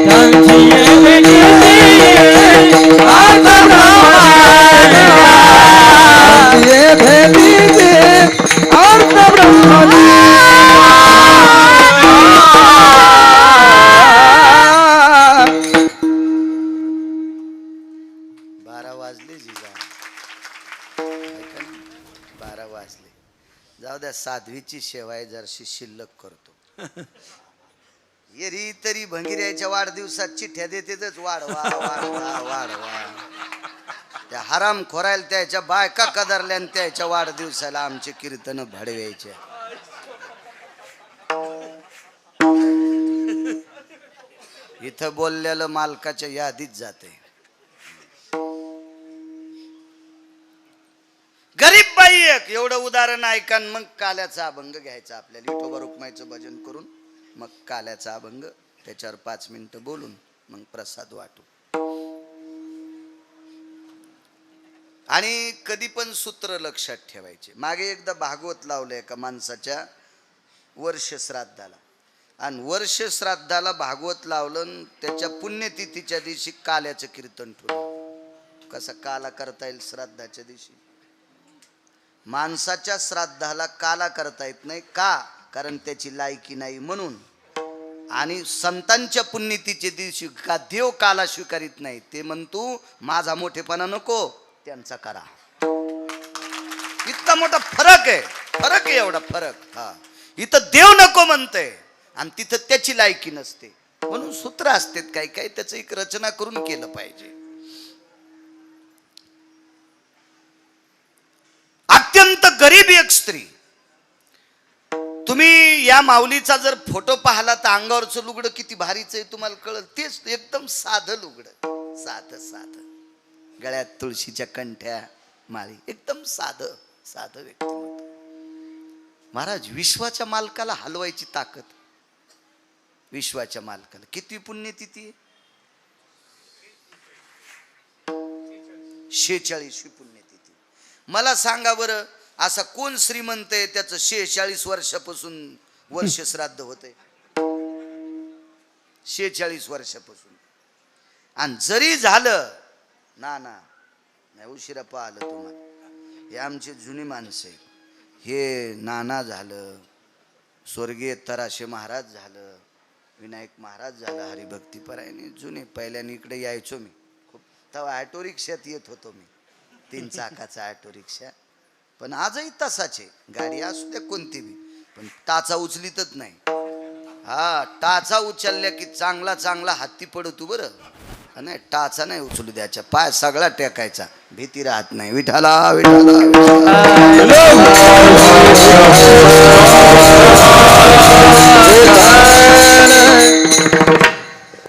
त्यांची ये भेटे आता बारा वाजले जिजा, ऐका ना, 12 वाजले. जाऊ द्या, साध्वीची सेवा आहे, जरशी शिल्लक करतो. येरी तरी भंगिऱ्याच्या वाढदिवसात चिठ्ठ्या देतेच, वाढवा वाढवा वाढवा. त्या हराम खोरायला त्याच्या बायका कदरल्या आणि त्याच्या वाढदिवसाला आमचे कीर्तन भडवायचे. इथं बोललेलं मालकाच्या यादीत जाते. गरीब बाई एक एवढं उदाहरण ऐका, मग काल्याचा अभंग घ्यायचा आपल्याला. विठोबा रुक्माईचं भजन करून मग काल्याचा अभंग, त्याच्यावर 5 मिनिटं बोलून मग प्रसाद वाटू. आणि कधी पण सूत्र लक्षात ठेवायचे. मागे एकदा भागवत लावलं एका माणसाच्या वर्ष श्राद्धाला, आणि वर्ष श्राद्धाला भागवत लावलं. त्याच्या पुण्यतिथीच्या दिवशी काल्याचं कीर्तन ठेवलं. कसं काला करता येईल श्राद्धाच्या दिवशी? माणसाच्या श्राद्धाला काला करता येत नाही. का? कारण त्याची लायकी नाही म्हणून. आणि संतांच्या पुण्यतिथीच्या दिवशी का देव काला स्वीकारित नाही. ते म्हणतो माझा मोठेपणा नको, त्यांचा करा. इतका मोठा फरक आहे. फरक आहे एवढा फरक. हा, इथं देव नको म्हणते आणि तिथं त्याची लायकी नसते. म्हणून सूत्र असतात काही काही, त्याचं एक रचना करून केलं पाहिजे. अत्यंत गरीब एक स्त्री. तुम्ही या माऊलीचा जर फोटो पाहिला तर अंगावरचं लुगडं किती भारीच आहे तुम्हाला कळलं. तेच एकदम साधं लुगडं, साधं साधं. गळ्यात तुळशीच्या कंठ्या माळी, एकदम साधं साधं व्यक्तिमत्व. महाराज, विश्वाच्या मालकाला हलवायची ताकद. विश्वाच्या मालकाला किती पुण्यतिथी आहे? 46वी पुण्यतिथी. मला सांगा बरं, असा कोण श्रीमंत आहे त्याचं 46 वर्षापासून वर्ष श्राद्ध होतंय? 46 वर्षापासून. आणि जरी झालं ना नाही, उशिरा पाहिलं तुम्हाला. हे आमचे जुनी माणसं आहे. हे नाना झालं, स्वर्गीय तराशे महाराज झालं, विनायक महाराज झालं, हरिभक्तीपरायणे जुने. पहिल्याने इकडे यायचो मी खूप. तेव्हा ऑटो रिक्षात येत होतो मी, 3 चाकाचा ऑटो रिक्षा. पण आजही तसाच आहे. गाडी असू द्या कोणती बी, पण टाचा उचलीतच नाही. हा, टाचा उचलल्या की चांगला चांगला हत्ती पडतो बरं. नाही, टाचा नाही उचलू द्यायचा, पाय सगळा टेकायचा, भीती राहत नाही. विठाला विठाला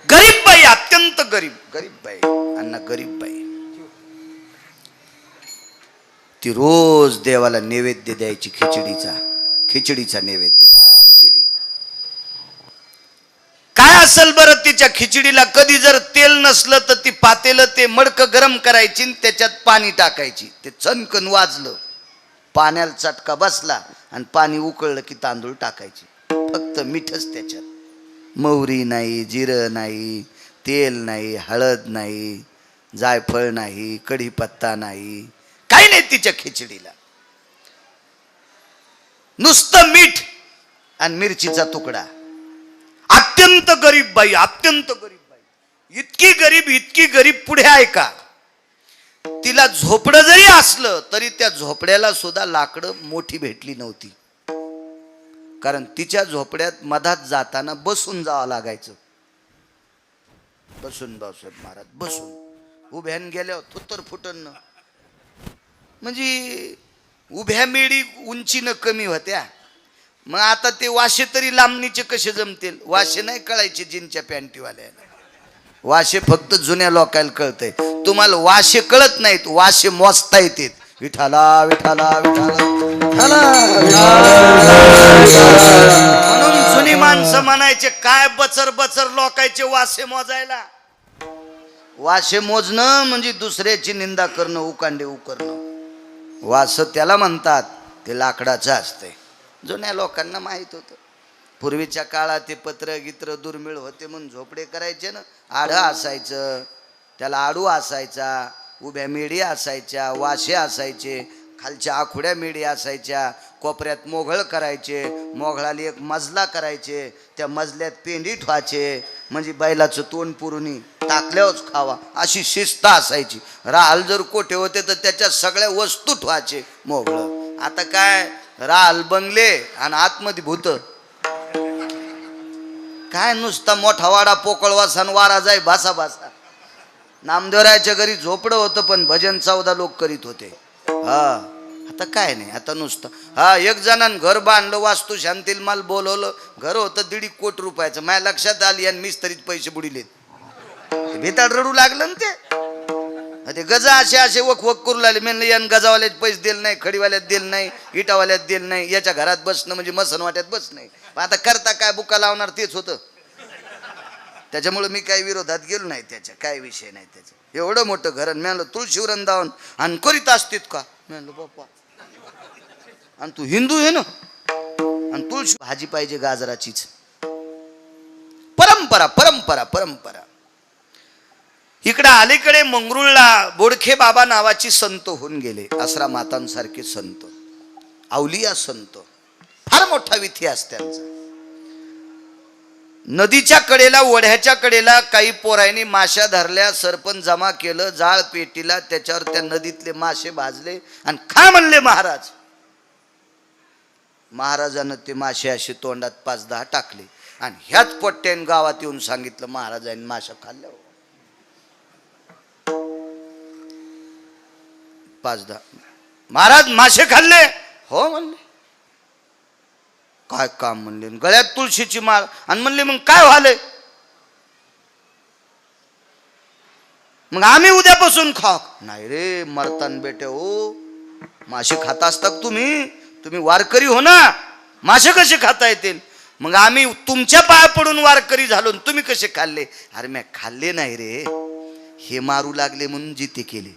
गरीब बाई, अत्यंत गरीब. गरीब बाई, अण्णा गरीब बाई. ती रोज देवाला नैवेद्य द्यायची, खिचडीचा नैवेद्य. खिचडी काय असेल बरं तिच्या खिचडीला? कधी जर तेल नसलं तर ती पातेलं ते मडकं गरम करायची आणि त्याच्यात पाणी टाकायची. ते चणकन वाजलं, पाण्याला चटका बसला आणि पाणी उकळलं की तांदूळ टाकायचे. फक्त मीठच त्याच्यात. मोहरी नाही, जिरं नाही, तेल नाही, हळद नाही, जायफळ नाही, कढीपत्ता नाही, काही नाही तिच्या खिचडीला. नुसतं मीठ आणि मिरचीचा तुकडा. अत्यंत गरीब बाई, अत्यंत गरीब बाई. इतकी गरीब पुढे आहे का, तिला झोपडं जरी असलं तरी त्या झोपड्याला सुद्धा लाकडं मोठी भेटली नव्हती. कारण तिच्या झोपड्यात मधात जाताना बसून जावं लागायचं. बसून भाऊसाहेब महाराज बसून. उभ्यान गेल्यावर थुत्तर फुटन. म्हणजे उभ्या मेढी उंचीनं कमी होत्या. मग आता ते वाशे तरी लांबणीचे कसे जमतील? वाशे नाही कळायचे जिनच्या पॅन्टीवाल्याला. वाशे फक्त जुन्या लोकांना कळतंय. तुम्हाला वाशे कळत नाहीत, वाशे मोजता येतात. विठाला विठाला विठाला. म्हणून जुनी माणसं म्हणायचे काय बचर बचर लोकांचे वाशे मोजायला. वाशे मोजणं म्हणजे दुसऱ्याची निंदा करणं, उकांडे उकरणं. वास त्याला म्हणतात, ते लाकडाचं असतंय. जुन्या लोकांना माहित होतं. पूर्वीच्या काळात ते पत्र गित्र दुर्मिळ होते म्हणून झोपडे करायचे ना. आढं असायचं, त्याला आडू असायचा, उभ्या मेढी असायच्या, वाशे असायचे, खालच्या आखुड्या मेढी असायच्या, कोपऱ्यात मोघळ करायचे, मोघळाला एक मजला करायचे, त्या मजल्यात पेंडी ठेवायचे म्हणजे बैलाचं तोंड पुरुणी टाकल्यावरच खावा अशी शिस्त असायची. राहाल जर कोठे होते तर त्याच्यात सगळ्या वस्तू ठेवायचे मोघळ. आता काय राहाल बंगले आणि आतमध्ये भूत. काय नुसता मोठा वाडा पोकळवासा वारा जाय भासा भासा. नामदेवरायच्या घरी झोपडं होतं पण भजन 14 लोक करीत होते. हा आता काय नाही, आता नुसतं हा एक जणांनी घर बांधलं, वास्तू शांतील माल बोलवलं. घर होतं 1.5 कोटी रुपयाचं. माझ्या लक्षात आली आणि मिस्त्रीत पैसे बुडिलेत. भेताड रडू लागलं ना ते गजा असे असे वक वक करू लागले. म्हणलं यान गजावाल्यात पैसे दिले नाही, खडीवाल्यात दिले नाही, इटावाल्यात दिले नाही, याच्या घरात बसणं म्हणजे मसन वाट्यात बस नाही. आता करता काय बुका लावणार तेच होतं. त्याच्यामुळे मी काही विरोधात गेलो नाही, त्याच्या काय विषय नाही त्याचा. एवढं मोठं घर म्हणलं तुळशी वृंदावन आणि करीत असतीत का? म्हणलं बाप्पा आणि तू हिंदू आहे ना आणि तुळशी भाजी पाहिजे गाजराचीच. परंपरा परंपरा परंपरा. इकडे अलीकडे मंगरुळला बोडखे बाबा नावाची संत होऊन गेले. आसरा मातांसारखे संत, अवलिया संत, फार मोठा इतिहास त्यांचा. नदीच्या कडेला ओढ्याच्या कडेला काही पोरांनी माश्या धरल्या, सरपण जमा केलं, जाळ पेटीला, त्याच्यावर त्या नदीतले मासे भाजले आणि खा म्हणले महाराज. महाराजानं ते मासे असे तोंडात 5-10 टाकले आणि ह्याच पोट्ट्याने गावात येऊन सांगितलं महाराजांनी माशा खाल्ल्या. 5-10 महाराज मासे खाल्ले? हो म्हणले. काय काम म्हणले? गळ्यात तुळशीची माळ. आणि म्हणले मग काय व्हालंय? मग आम्ही उद्यापासून खा. नाही रे मरतान बेटे हो, मासे खाता असतात तुम्ही, तुम्ही वारकरी हो ना, मासे कसे खाता येतील? मग आम्ही तुमच्या पाया पडून वारकरी झालो, तुम्ही कसे खाल्ले? अरे मी खाल्ले नाही रे, हे मारू लागले म्हणून जिते केले.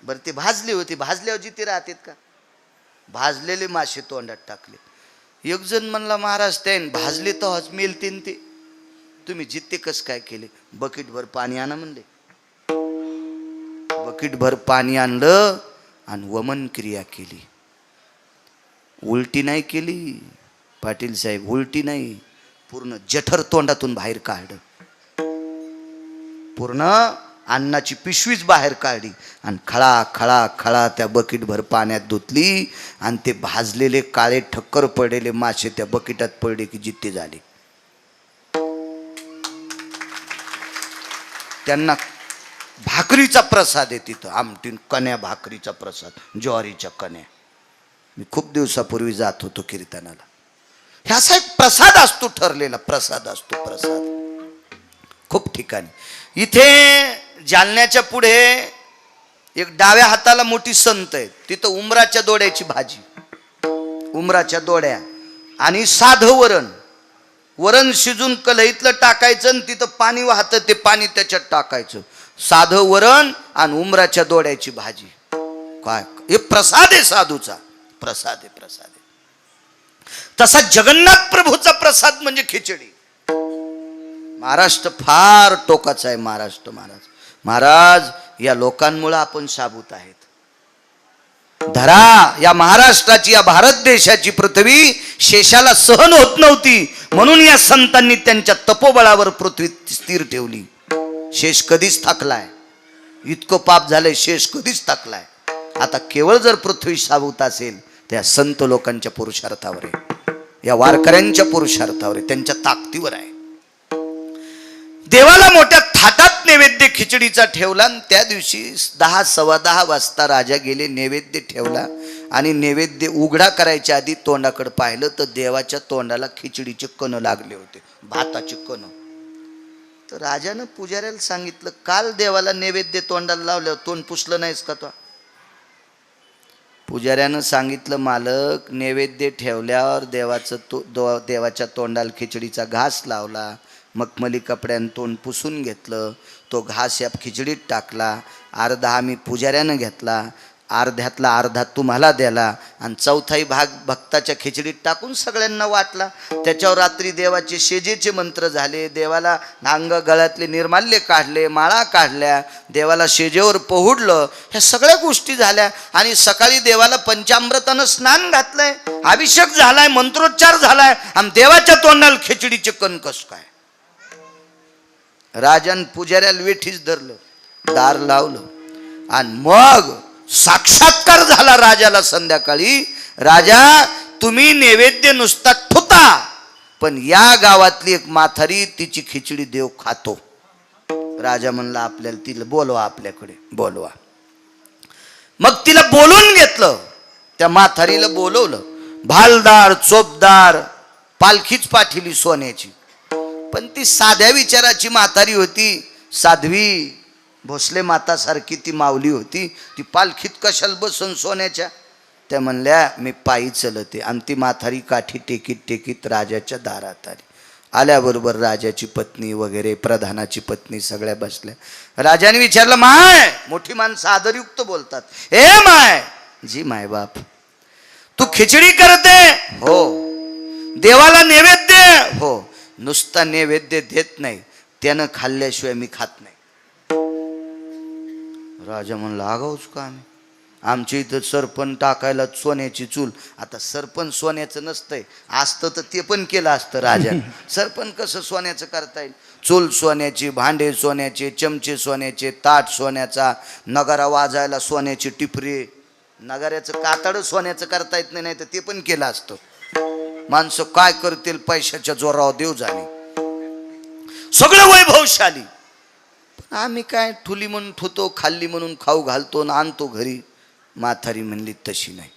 बरं ते भाजले होते, भाजल्यावर जिते राहतात का? भाजलेले मासे तोंडात टाकले. एक जण म्हणला महाराज त्यान भाजले तर मेलतीन ते, तुम्ही जिते कस काय केले? बकेट भर पाणी आणा म्हणले. बकेट भर पाणी आणलं आणि वमन क्रिया केली. उलटी नाही केली पाटील साहेब, उलटी नाही, पूर्ण जठर तोंडातून बाहेर काढलं. पूर्ण अन्नाची पिशवीच बाहेर काढली आणि खळा खळा खळा त्या बकेटभर पाण्यात धुतली आणि ते भाजलेले काळे ठक्कर पडलेले मासे त्या बकेटात पडले की जित्ते झाले. त्यांना भाकरीचा प्रसाद आहे तिथं, आमटीन कण्या भाकरीचा प्रसाद, ज्वारीच्या कण्या. मी खूप दिवसापूर्वी जात होतो कीर्तनाला. ह्याचा एक प्रसाद असतो, ठरलेला प्रसाद असतो, प्रसाद खूप ठिकाणी. इथे जालन्याच्या पुढे एक डाव्या हाताला मोठी संत आहे, तिथं उमराच्या दोड्याची भाजी, उमराच्या दोड्या आणि साधं वरण. वरण शिजून कढईतलं टाकायचं आणि तिथं पाणी वाहतं, ते पाणी त्याच्यात टाकायचं. साधं वरण आणि उमराच्या दोड्याची भाजी. काय हे प्रसाद आहे, साधूचा प्रसाद आहे, प्रसाद आहे. तसा जगन्नाथ प्रभूचा प्रसाद म्हणजे खिचडी. महाराष्ट्र फार टोकाचा आहे. महाराष्ट्र महाराज या लोकांमुळे आपण शाबूत आहेत. धरा या महाराष्ट्राची, या भारत देशाची पृथ्वी शेषाला सहन होत नव्हती म्हणून या संतांनी त्यांच्या तपोबळावर पृथ्वी स्थिर ठेवली. शेष कधीच थकलाय, इतकं पाप झालंय, शेष कधीच थकलाय. आता केवळ जर पृथ्वी शाबूत असेल त्या संत लोकांच्या पुरुषार्थावर आहे, या वारकऱ्यांच्या पुरुषार्थावर आहे, त्यांच्या ताकदीवर आहे. देवाला मोठ्या थाटात घरात नैवेद्य खिचडीचा ठेवला आणि त्या दिवशी 10 सव्वा 10 वाजता राजा गेले, नैवेद्य ठेवला आणि नैवेद्य उघडा करायच्या आधी तोंडाकडे पाहिलं तर देवाच्या तोंडाला खिचडीचे कण लागले होते, भाताचे कण. तर राजानं पुजाऱ्याला सांगितलं, काल देवाला नैवेद्य तोंडाला लावल्यावर तोंड पुसलं नाहीस का तो? पुजाऱ्यानं सांगितलं, मालक नैवेद्य ठेवल्यावर देवाच्या तोंडाला खिचडीचा घास लावला, मखमली कपड्यानं तोंड पुसून घेतलं, तो घास या खिचडीत टाकला, अर्धा आम्ही पुजाऱ्यानं घेतला, अर्ध्यातला अर्धा तुम्हाला द्याला आणि चौथाही भाग भक्ताच्या खिचडीत टाकून सगळ्यांना वाटला. त्याच्यावर रात्री देवाचे शेजेचे मंत्र झाले, देवाला नांग गळ्यातले निर्माल्य काढले, माळा काढल्या, देवाला शेजेवर पोहुडलं, ह्या सगळ्या गोष्टी झाल्या आणि सकाळी देवाला पंचामृतानं स्नान घातलंय, अभिषेक झालाय, मंत्रोच्चार झालाय आणि देवाच्या तोंडाला खिचडीचे कण कस काय? राजान पुजाऱ्याला वेठीच धरलं, दार लावलं आणि मग साक्षात्कार झाला राजाला. संध्याकाळी, राजा तुम्ही नैवेद्य नुसता ठुता, पण या गावातली एक म्हातारी तिची खिचडी देव खातो. राजा म्हणला, आपल्याला तिला बोलवा, आपल्याकडे बोलवा. मग तिला बोलून घेतलं, त्या म्हातारीला बोलवलं, भालदार चोपदार पालखीच पाठिली सोन्याची, पण ती साध्या विचाराची म्हातारी होती, साध्वी भोसले माता सारखी ती माऊली होती. ती पालखीत कशाला बसून सोन्याच्या? त्या म्हणल्या, मी पायी चलते. आणि ती म्हातारी काठी टेकीत टेकीत राजाच्या दारात आली. आल्याबरोबर राजाची पत्नी वगैरे, प्रधानाची पत्नी सगळ्या बसल्या. राजाने विचारलं, माय, मोठी माणसं आदरयुक्त बोलतात, ए माय. जी माय बाप. तू खिचडी करते? हो. देवाला नैवेद्य? हो. नुसता नैवेद्य देत नाही, त्यानं खाल्ल्याशिवाय मी खात नाही. राजा म्हणला, आगाऊच का आम्ही? आमच्या इथं सरपण टाकायला सोन्याची चूल. आता सरपण सोन्याचं नसतंय, असतं तर ते पण केलं असतं राजाने. सरपण कसं सोन्याचं करता येईल? चूल सोन्याची, भांडे सोन्याचे, चमचे सोन्याचे, ताट सोन्याचा, नगारा वाजायला सोन्याची टिपरे, नगाऱ्याचं कातड सोन्याचं करता येत नाही, तर ते पण केलं असतं. माणसं काय करतील पैशाच्या जोरावर देव जाणे. सगळं वैभवशाली. आम्ही काय ठुली म्हणून ठुतो, खाल्ली म्हणून खाऊ घालतो आणि आणतो घरी. म्हातारी म्हणली, तशी नाही.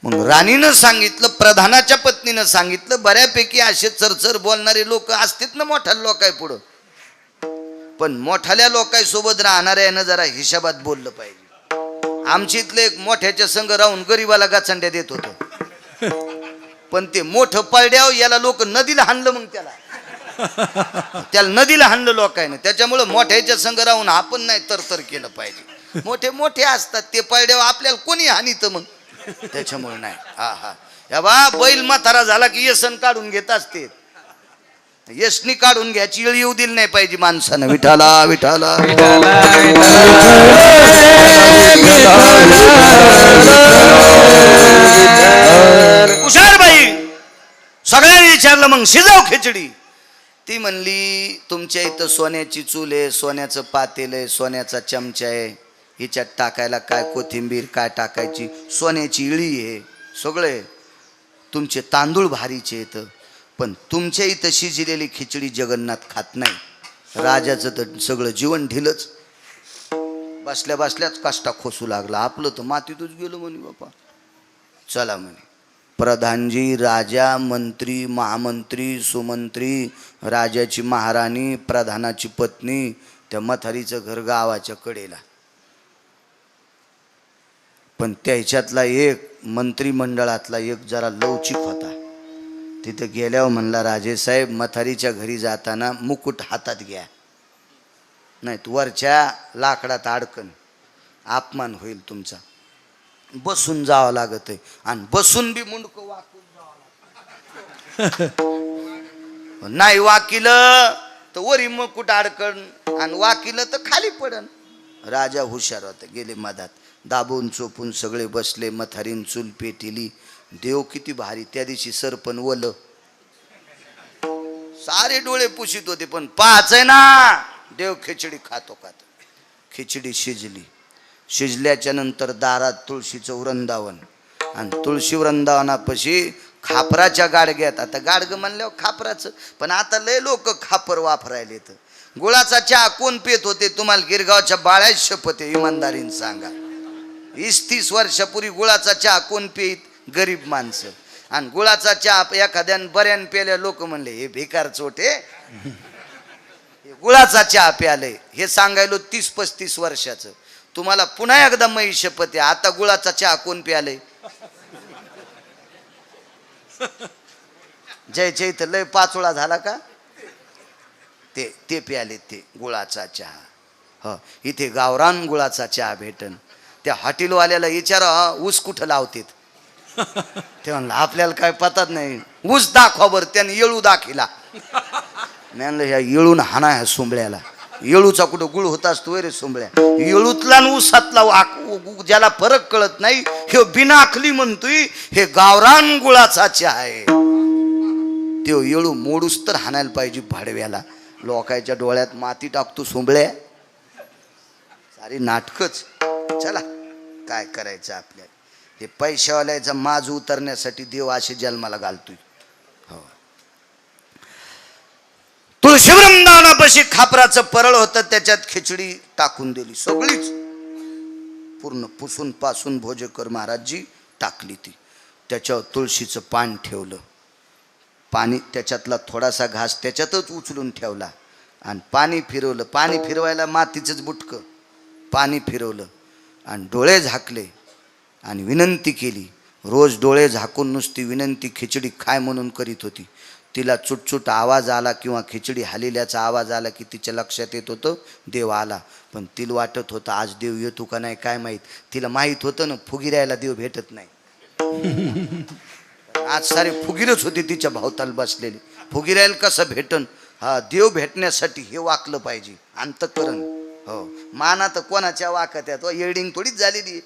मग राणीनं सांगितलं, प्रधानाच्या पत्नीनं सांगितलं, बऱ्यापैकी असे चरचर बोलणारे लोक असतात ना मोठ्या लोकाय पुढं, पण मोठ्याल्या लोकांसोबत राहणाऱ्यानं जरा हिशोबात बोललं पाहिजे. आमच्या इथले एक मोठ्याच्या संग राहून गरीबाला गाचंड्या देत होतं, पण ते मोठं पळड्याव याला लोक नदीला हाणलं, मग त्याला नदीला हाणलं लोकांनी. त्याच्यामुळं मोठ्याच्या संग राहून आपण नाही तरतर केलं पाहिजे. मोठे मोठे असतात ते पळड्याव, आपल्याला कोणी हानीत मग, त्याच्यामुळे नाही. हा हा, या बा बैल म्हातारा झाला की येसन काढून घेत असते, येसनी काढून घ्यायची वेळ येऊ दिली नाही पाहिजे माणसानं. विठाला विठाला हुशारबाई सगळ्यांनी विचारलं, मग शिजाव खिचडी. ती म्हणली, तुमच्या इथं सोन्याची चूल आहे, सोन्याचं पातेल आहे, सोन्याचा चमचा आहे, हिच्यात टाकायला काय कोथिंबीर काय टाकायची, सोन्याची इळी आहे, सगळे तुमचे तांदूळ भारीचे येतं, पण तुमच्या इथं शिजलेली खिचडी जगन्नाथ खात नाही. राजाचं तर सगळं जीवन ढिलच. बसल्या बसल्याच काष्टा खोसू लागला. आपलं तर मातीतच गेलो म्हणे बापा. चला म्हणे, प्रधानजी, राजा, मंत्री, महामंत्री, सुमंत्री, राजाची महाराणी, प्रधानाची पत्नी, त्या म्हातारीचं घर गावाच्या कडेला. पण त्याच्यातला एक मंत्रिमंडळातला एक जरा लवचिक होता. तिथं गेल्यावर म्हणला, राजेसाहेब, म्हातारीच्या घरी जाताना मुकुट हातात घ्या, नाही वरच्या लाकडात अडकन, अपमान होईल तुमचा. बसून जावं लागत आहे, आणि बसून बी मुंडकं वाकून जावं लागत. नाही वाकिलं तर वरी मुकुट अडकण, आणि वाकिलं तर खाली पडन. राजा हुशार होता, गेले मधात, दाबून चोपून सगळे बसले. म्हातारीन चूल पेटिली. देव किती भारी. त्या दिवशी सरपण वल, सारे डोळे पुशीत होते, पण पाहायचंय ना देव खिचडी खातो खातो. खिचडी शिजली. शिजल्याच्या नंतर दारात तुळशीचं वृंदावन, आणि तुळशी वृंदावनापाशी खापराच्या गाडग्यात, आता गाडगं म्हणल्यावर खापराचं, पण आता लय लोक खापर वापरायले. तर गुळाचा चहा कोण पेत होते तुम्हाला गिरगावच्या बाळ्या शपथ आहे, इमानदारीने सांगा. 20-30 वर्षापूर्वी गुळाचा चहा कोण पेत? गरीब माणसं. आणि गुळाचा चहा एखाद्यान बऱ्यान पेल्या लोक म्हणले हे बेकार चोटे, गुळाचा चहा प्याले. हे सांगायलो 30-35 वर्षाचं. तुम्हाला पुन्हा एकदा मै शपथ आहे, आता गुळाचा चहा कोण प्याले? जयच्या इथं लय पाचोळा झाला का? ते प्याले ते गुळाचा चहा. हो, इथे गावरान गुळाचा चहा भेटन. त्या हॉटेलवाल्याला विचारा ऊस कुठं लावतेत. ते म्हणलं आपल्याला काय पतात नाही, ऊस दाखवा बरं. त्याने येळू दाखिला. मी म्हणलं ह्या येळून हाना ह्या सोंबळ्याला. येळूचा कुठं गुळ होत असतो रे सोंबळ्या. येळूतला आणि ऊसातला ज्याला फरक कळत नाही हे बिनाखली म्हणतोय हे गावरान गुळाचा चहा आहे. तो येळू मोडूस तर हाणायला पाहिजे भाडव्याला. लोकांच्या डोळ्यात माती टाकतो सोंबळ्या. सारी नाटकच. चला काय करायचं आपल्याला. हे पैशावाल्याचा माज उतरण्यासाठी देव असे जन्माला घालतोय. हो, तुळशी वृंदावनापाशी खापराचं परळ होतं, त्याच्यात खिचडी टाकून दिली सगळीच पूर्ण पुसून पासून भोजेकर महाराजजी टाकली ती. त्याच्यावर तुळशीचं पान ठेवलं, पाणी त्याच्यातला थोडासा घास त्याच्यातच उचलून ठेवला आणि पाणी फिरवलं. पाणी फिरवायला मातीचंच बुटकं. पाणी फिरवलं आणि डोळे झाकले आणि विनंती केली. रोज डोळे झाकून नुसती विनंती खिचडी खाय म्हणून करीत होती. तिला चुटचुट आवाज आला किंवा खिचडी हालिल्याचा आवाज आला की तिच्या लक्षात येत होतं देव आला. पण तिला वाटत होतं आज देव येतो का नाही काय माहीत. तिला माहीत होतं ना फुगिरायला देव भेटत नाही. आज सारे फुगीरच होती तिच्या भावताल बसलेली. फुगिरायला कसं भेटन? हा, देव भेटण्यासाठी हे वाकलं पाहिजे अंतःकरण. हो, माना तर कोणाच्या वाकत्यात येडिंग थोडीच झालेली.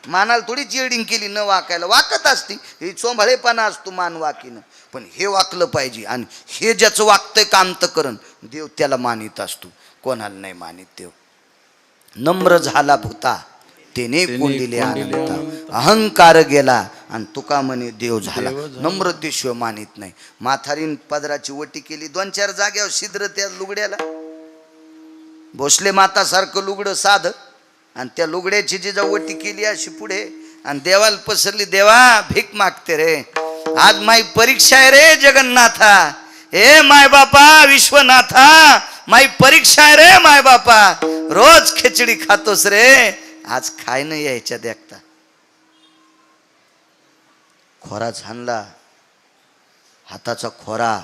मानाला थोडीच येडिंग केली न वाकायला. वाकत असती ही चोंभाळेपणा असतो मान वाकीनं. पण हे वाकलं पाहिजे आणि हे ज्याचं वागतंय का अंतःकरण देव त्याला मानित असतो, कोणाला नाही मानित देव. नम्र झाला भूता तेने कोंडिले आनंदा. अहंकार गेला आणि तुका म्हणे देव झाला. नम्रतेशिवाय मानित नाही. म्हातारीन पदराची वटी केली 2-4 जाग्यावर छिद्र त्या लुगड्याला. भोसले माता सारखं लुगडं साध आणि त्या लुगड्याची जी वटी केली अशी पुढे आणि देवाला पसरली. देवा भीक मागते रे, आज माई परीक्षा आहे रे जगन्नाथा. हे माय बापा विश्वनाथा, माई परीक्षा आहे रे माय बापा. रोज खिचडी खातोस रे, आज खाय नाही यायच्या देखता. खोरा झाणला, हाताचा खोरा,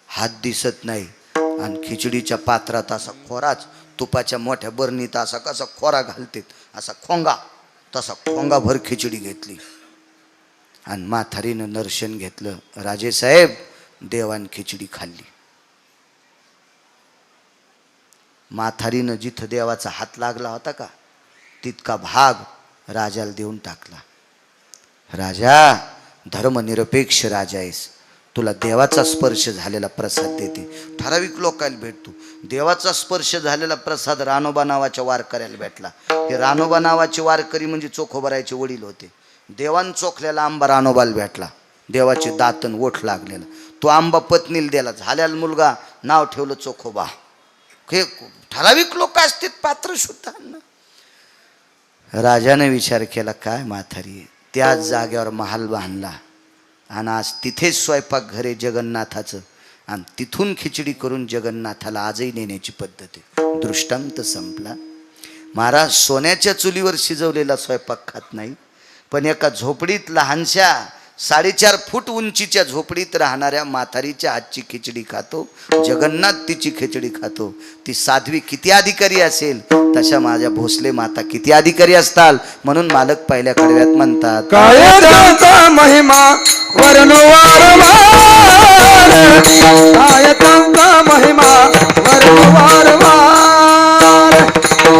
हात दिसत नाही आणि खिचडीच्या पात्रात असा खोराच. तुपाच्या मोठ्या बरणीत असा कसा खोरा घालते असा खोंगा, तसा खोंगा भर खिचडी घेतली आणि म्हातारीनं दर्शन घेतलं. राजेसाहेब देवान खिचडी खाल्ली. म्हातारीनं जिथं देवाचा हात लागला होता का तितका भाग राजाला देऊन टाकला. राजा धर्मनिरपेक्ष राजा आहेस, तुला देवाचा स्पर्श झालेला प्रसाद देते. ठराविक लोकांना भेटतो. देवाचा स्पर्श झालेला प्रसाद रानोबा नावाच्या वारकऱ्याला भेटला. हे रानोबा नावाचे वारकरी म्हणजे चोखोबरायचे वडील होते. देवान चोखलेला आंबा रानोबाला भेटला. देवाचे दातन ओठ लागलेला तो आंबा पत्नीला दिला. झाल्याला मुलगा नाव ठेवलं चोखोबा. हे ठराविक लोक असतील पात्र सुद्धा. राजाने विचार केला काय म्हातारी, त्याच जागेवर महाल बांधला आणि आज तिथेच स्वयंपाक घरे जगन्नाथाचं आणि तिथून खिचडी करून जगन्नाथाला आजही नेण्याची पद्धत आहे. दृष्टांत संपला. महाराज सोन्याच्या चुलीवर शिजवलेला स्वयंपाक खात नाही, पण एका झोपडीत लहानशा 4.5 फूट उंचीच्या झोपडीत राहणाऱ्या म्हातारीच्या हातची खिचडी खातो. जगन्नाथ तिची खिचडी खातो. ती साध्वी किती अधिकारी असेल तशा माझ्या भोसले माता किती अधिकारी असताल. म्हणून मालक पहिल्या कडव्यात म्हणतात काय त्यांचा महिमा वर्णवारवार, काय त्यांचा महिमा वर्णवारवार,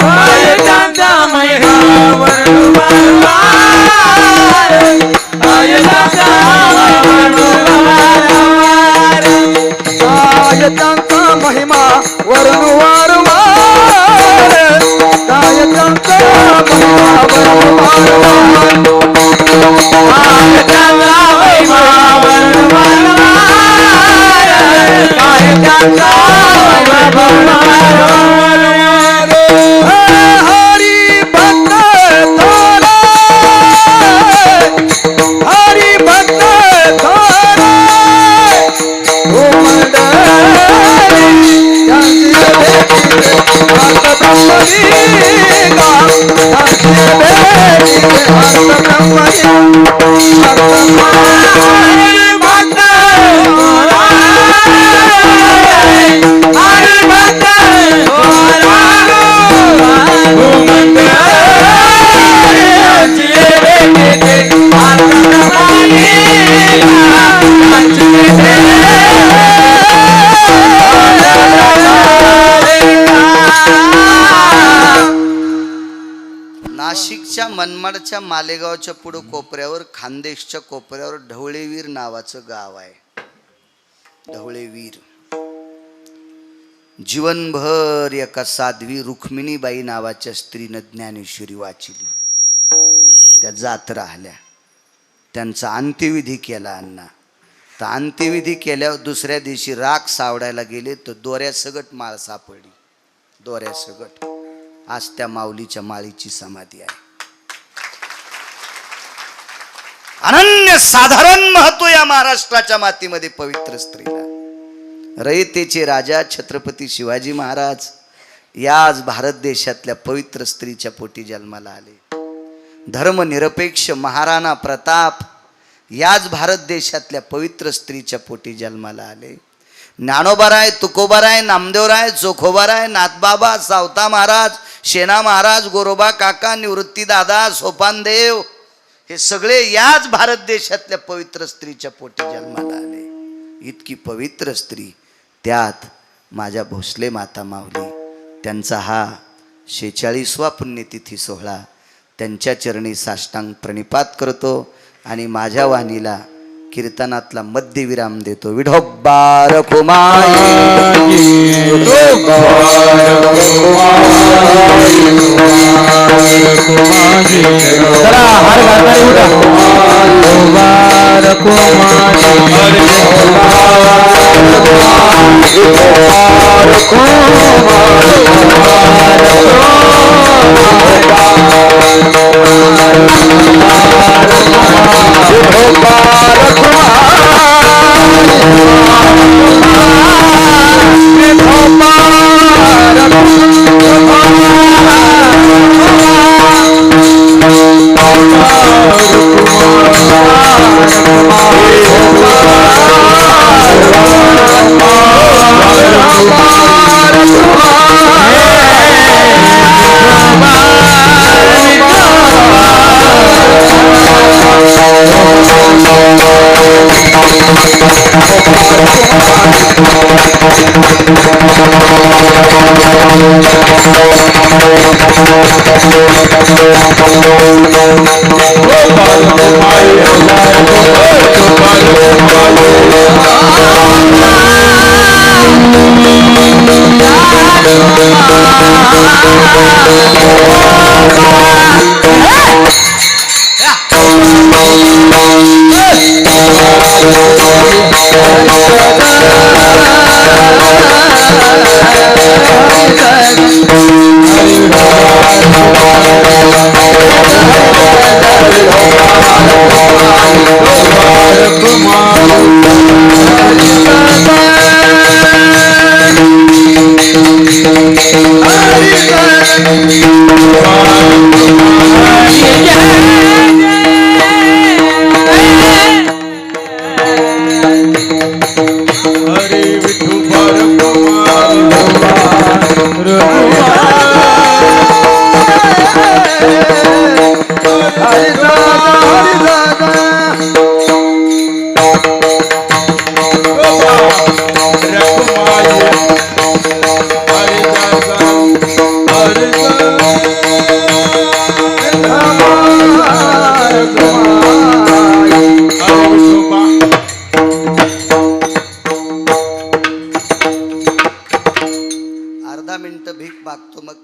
काय त्यांचा महिमा वर्णवारवार, काय त्यांचा वर्णवारवार, काय त्यांचा महिमा वर्णवारवार, काय त्यांचा महिमा वर्णवारवार, काय त्यांचा पुण्याच्या मालेगावच्या पुढं कोपऱ्यावर, खानदेशच्या कोपऱ्यावर ढवळेवीर नावाचं गाव आहे. ढवळेवीर. जीवनभर एका साध्वी रुक्मिणीबाई नावाच्या स्त्रीनं ज्ञानेश्वरी वाचिली. त्या जात राहिल्या. त्यांचा अंत्यविधी केला अण्णा. तर अंत्यविधी केल्यावर दुसऱ्या दिवशी राख सावडायला गेले तर दोऱ्यासगट माळ सापडली. दोऱ्यासगट. आज त्या माऊलीच्या माळीची समाधी आहे. अनन्य साधारण महत्व या महाराष्ट्राच्या मातीमध्ये पवित्र स्त्रीला. रयतेचे राजा छत्रपती शिवाजी महाराज याच भारत देशातल्या पवित्र स्त्रीच्या पोटी जन्माला आले. धर्मनिरपेक्ष महाराणा प्रताप याच भारत देशातल्या पवित्र स्त्रीच्या पोटी जन्माला आले. ज्ञानोबाराय, तुकोबाराय, नामदेवराय, चोखोबाराय, नाथबाबा, सावता महाराज, शेना महाराज, गोरोबा काका, निवृत्ती दादा, सोपानदेव हे सगळे याच भारत देशातल्या पवित्र स्त्रीच्या पोटी जन्माला आले. इतकी पवित्र स्त्री, त्यात माझ्या भोसले माता माऊली, त्यांचा हा 46वा पुण्यतिथी सोहळा. त्यांच्या चरणी साष्टांग प्रणिपात करतो आणि माझ्या वाणीला कीर्तनातला मध्यविराम देतो. विठोबा रखुमाई, चला हार घालणारी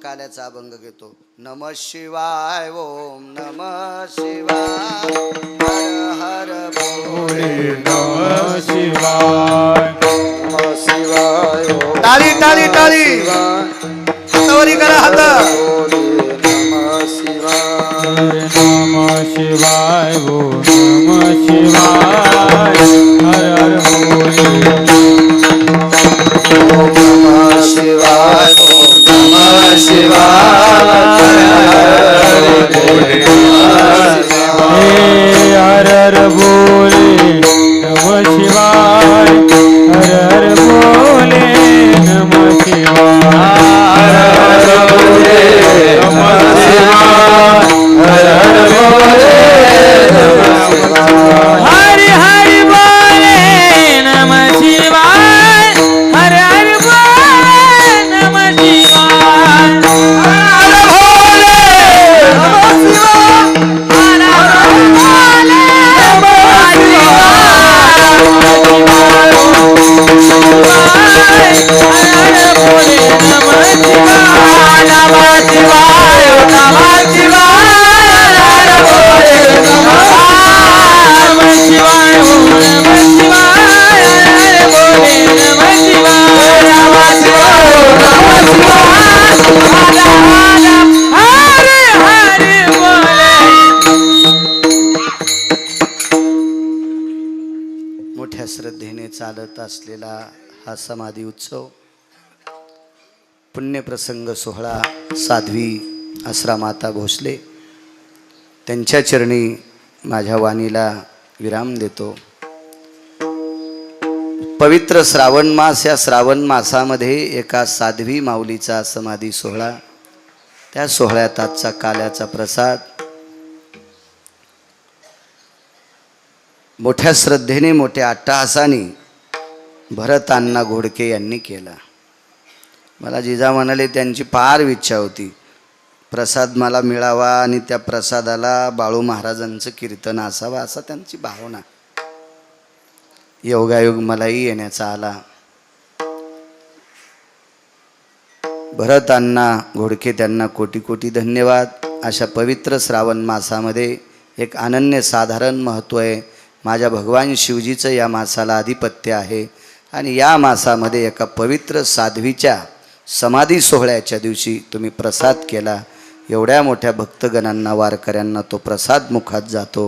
काल्याचा अभंग घेतो. नमः शिवाय, ओम नमः शिवाय, हर हर भोले, नमः शिवाय, नमः शिवाय, ओम टाळी टाळी टाळी हातावरी करा हात. नमः शिवाय, नमः शिवाय, ओम नमः शिवाय, हर हर भोले, नमः शिवाय, ओम नमः शिवाय, हर हर भोले, नमः शिवाय, हर हर भोले, नमः शिवाय, हर हर भोले, नमः शिवाय, हर हर भोले, नमः शिवाय, हरि हरि बोले नमः शिवाय, हर हर बोले नमः शिवाय, हर हर भोले नमः शिवाय, श्रद्धेने चालत असलेला हा समाधी उत्सव पुण्यप्रसंग सोहळा साध्वी आसरामाता भोसले त्यांच्या चरणी माझ्या वाणीला विराम देतो. पवित्र श्रावण मास, या श्रावण मासामध्ये एका साध्वी माऊलीचा समाधी सोहळा, त्या सोहळ्यात आजचा काल्याचा प्रसाद मोठ्या श्रद्धेने मोठ्या अट्टहासाने भरत अण्णा घोडके यांनी केला. मला जिजा म्हणाले त्यांची फार इच्छा होती प्रसाद मला मिळावा आणि त्या प्रसादाला बाळू महाराजांचं कीर्तन असावं, असा त्यांची भावना. योगायोग मलाही येण्याचा आला. भरत अण्णा घोडके त्यांना कोटी कोटी धन्यवाद. अशा पवित्र श्रावण मासामध्ये एक अनन्यसाधारण महत्त्व आहे. माझ्या भगवान शिवजीचं या मासाला आधिपत्य आहे आणि या मासामध्ये एका पवित्र साध्वीच्या समाधी सोहळ्याच्या दिवशी तुम्ही प्रसाद केला. एवढ्या मोठ्या भक्तगणांना, वारकऱ्यांना तो प्रसाद मुखात जातो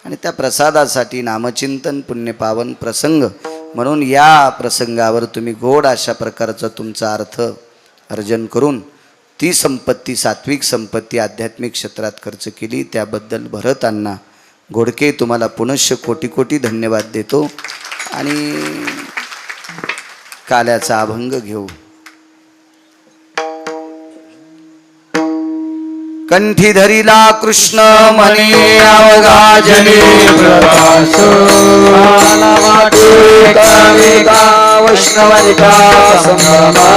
आणि त्या प्रसादासाठी नामचिंतन पुण्यपावन प्रसंग म्हणून या प्रसंगावर तुम्ही गोड अशा प्रकारचा तुमचा अर्थ अर्जन करून ती संपत्ती, सात्विक संपत्ती आध्यात्मिक क्षेत्रात खर्च केली. त्याबद्दल भरत अण्णा घोडके तुम्हाला पुनश्च कोटी कोटी धन्यवाद देतो. आणि काल्याचा अभंग घेऊ. कंठी धरिला कृष्ण म्हणे अवघा जनी प्रकाश, आला वाटू एकामेका वैष्णवनिका संभ्रमा,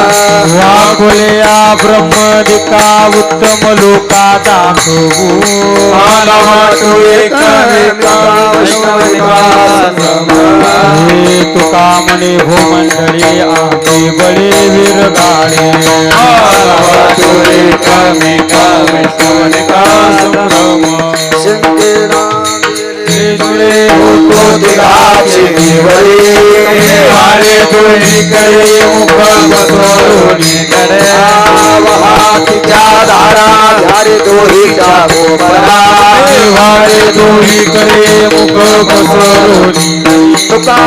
वाकुल्या ब्रह्मदिका उत्तम लोका दाखवू. आला वाटू एकामेका वैष्णवनिका संभ्रमा, हे तुका म्हणे हो मंडळी आम्ही बळे वीर गाडे. आला वाटू एकामेका वैष्णवनिका संभ्रमा, शंकरा जुळे होतो दिलाचे देवळे, वारे दोन्ही कडे मुख बसवून कडे. वाहतीच्या धारा धारे दोहीच्या गोबरा, वारे दोन्ही कडे मुख बसवून. तुका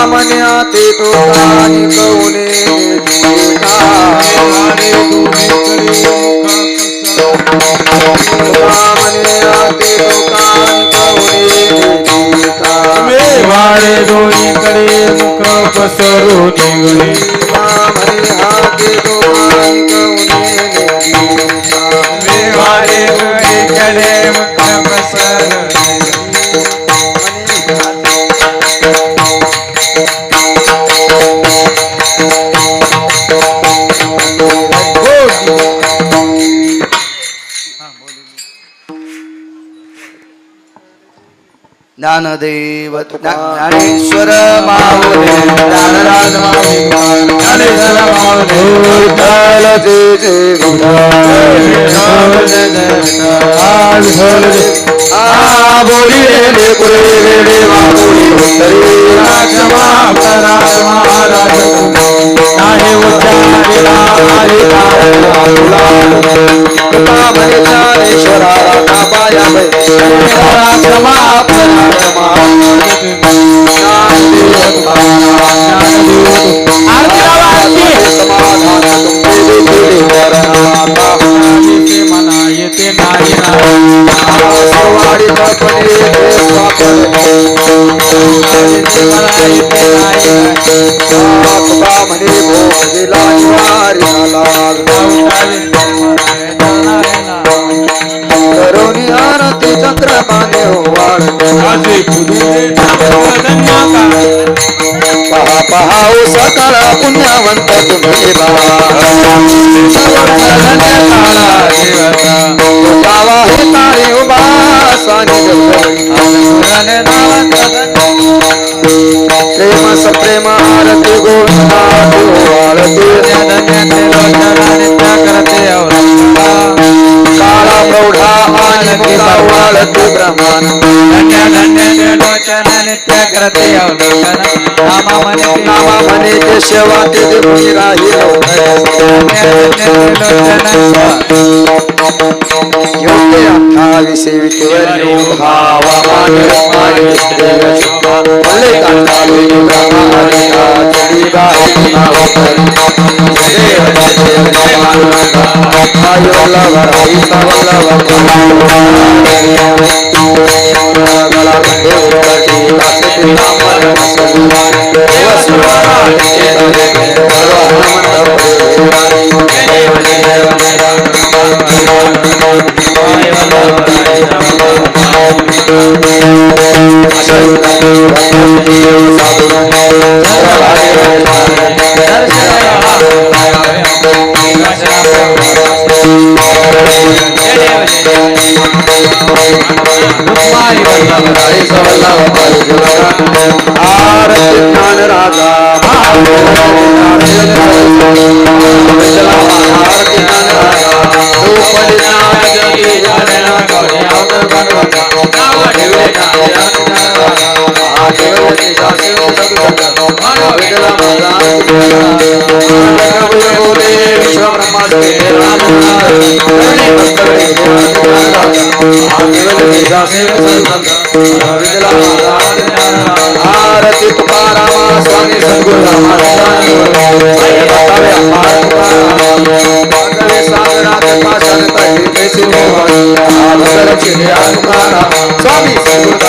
म्हण्या ते तुकानी कवने तुका, तुका म्हण्या ते तुकानी कवने तुका, वारे दोन्ही कडे मुख पसरून निघले. तुका म्हण्या ते तुकानी कवने तुका, वारे दोन्ही कडे मुख पसरून ज्ञानदेव ज्ञानेश्वर माऊली, ज्ञानराज माऊली, ज्ञानेश्वर माऊली, विठ्ठल जय जय आ बोली रे पुरे रे माऊली उत्तरी राजमा महाराज नाही उच्चारिला तुका म्हणे ज्ञानेश्वरा बाया राजमा समाधान मना येते नाही सवारी कल्पने तुका म्हणे भोगीला निवारी करोनी आरती चंद्रमाने पहा पहा ओ सकाळ पुण्यवंत तुम्ही गावा हे तारे उभा साने प्रेम सप्रेम आरती गोविंदा आरती काळा प्रौढा आणि मुला वाळती ब्रह्मांड नामा म्हणे ते सेवा ते देवी राही योग्य 28 विठ्ठल भावा मान भले कांताले ब्रह्मा हरिया चली बाई नावतरी देव देव देवानंदा आई वल्लभ राई वल्लभ गला कंडे उतटी कासे नामर नसू वसुरा के दरे सर्व मंडप देव देव ज्ञान राजा आरती तुकारामा स्वामी सद्गुरु स्वामी सद्गुरु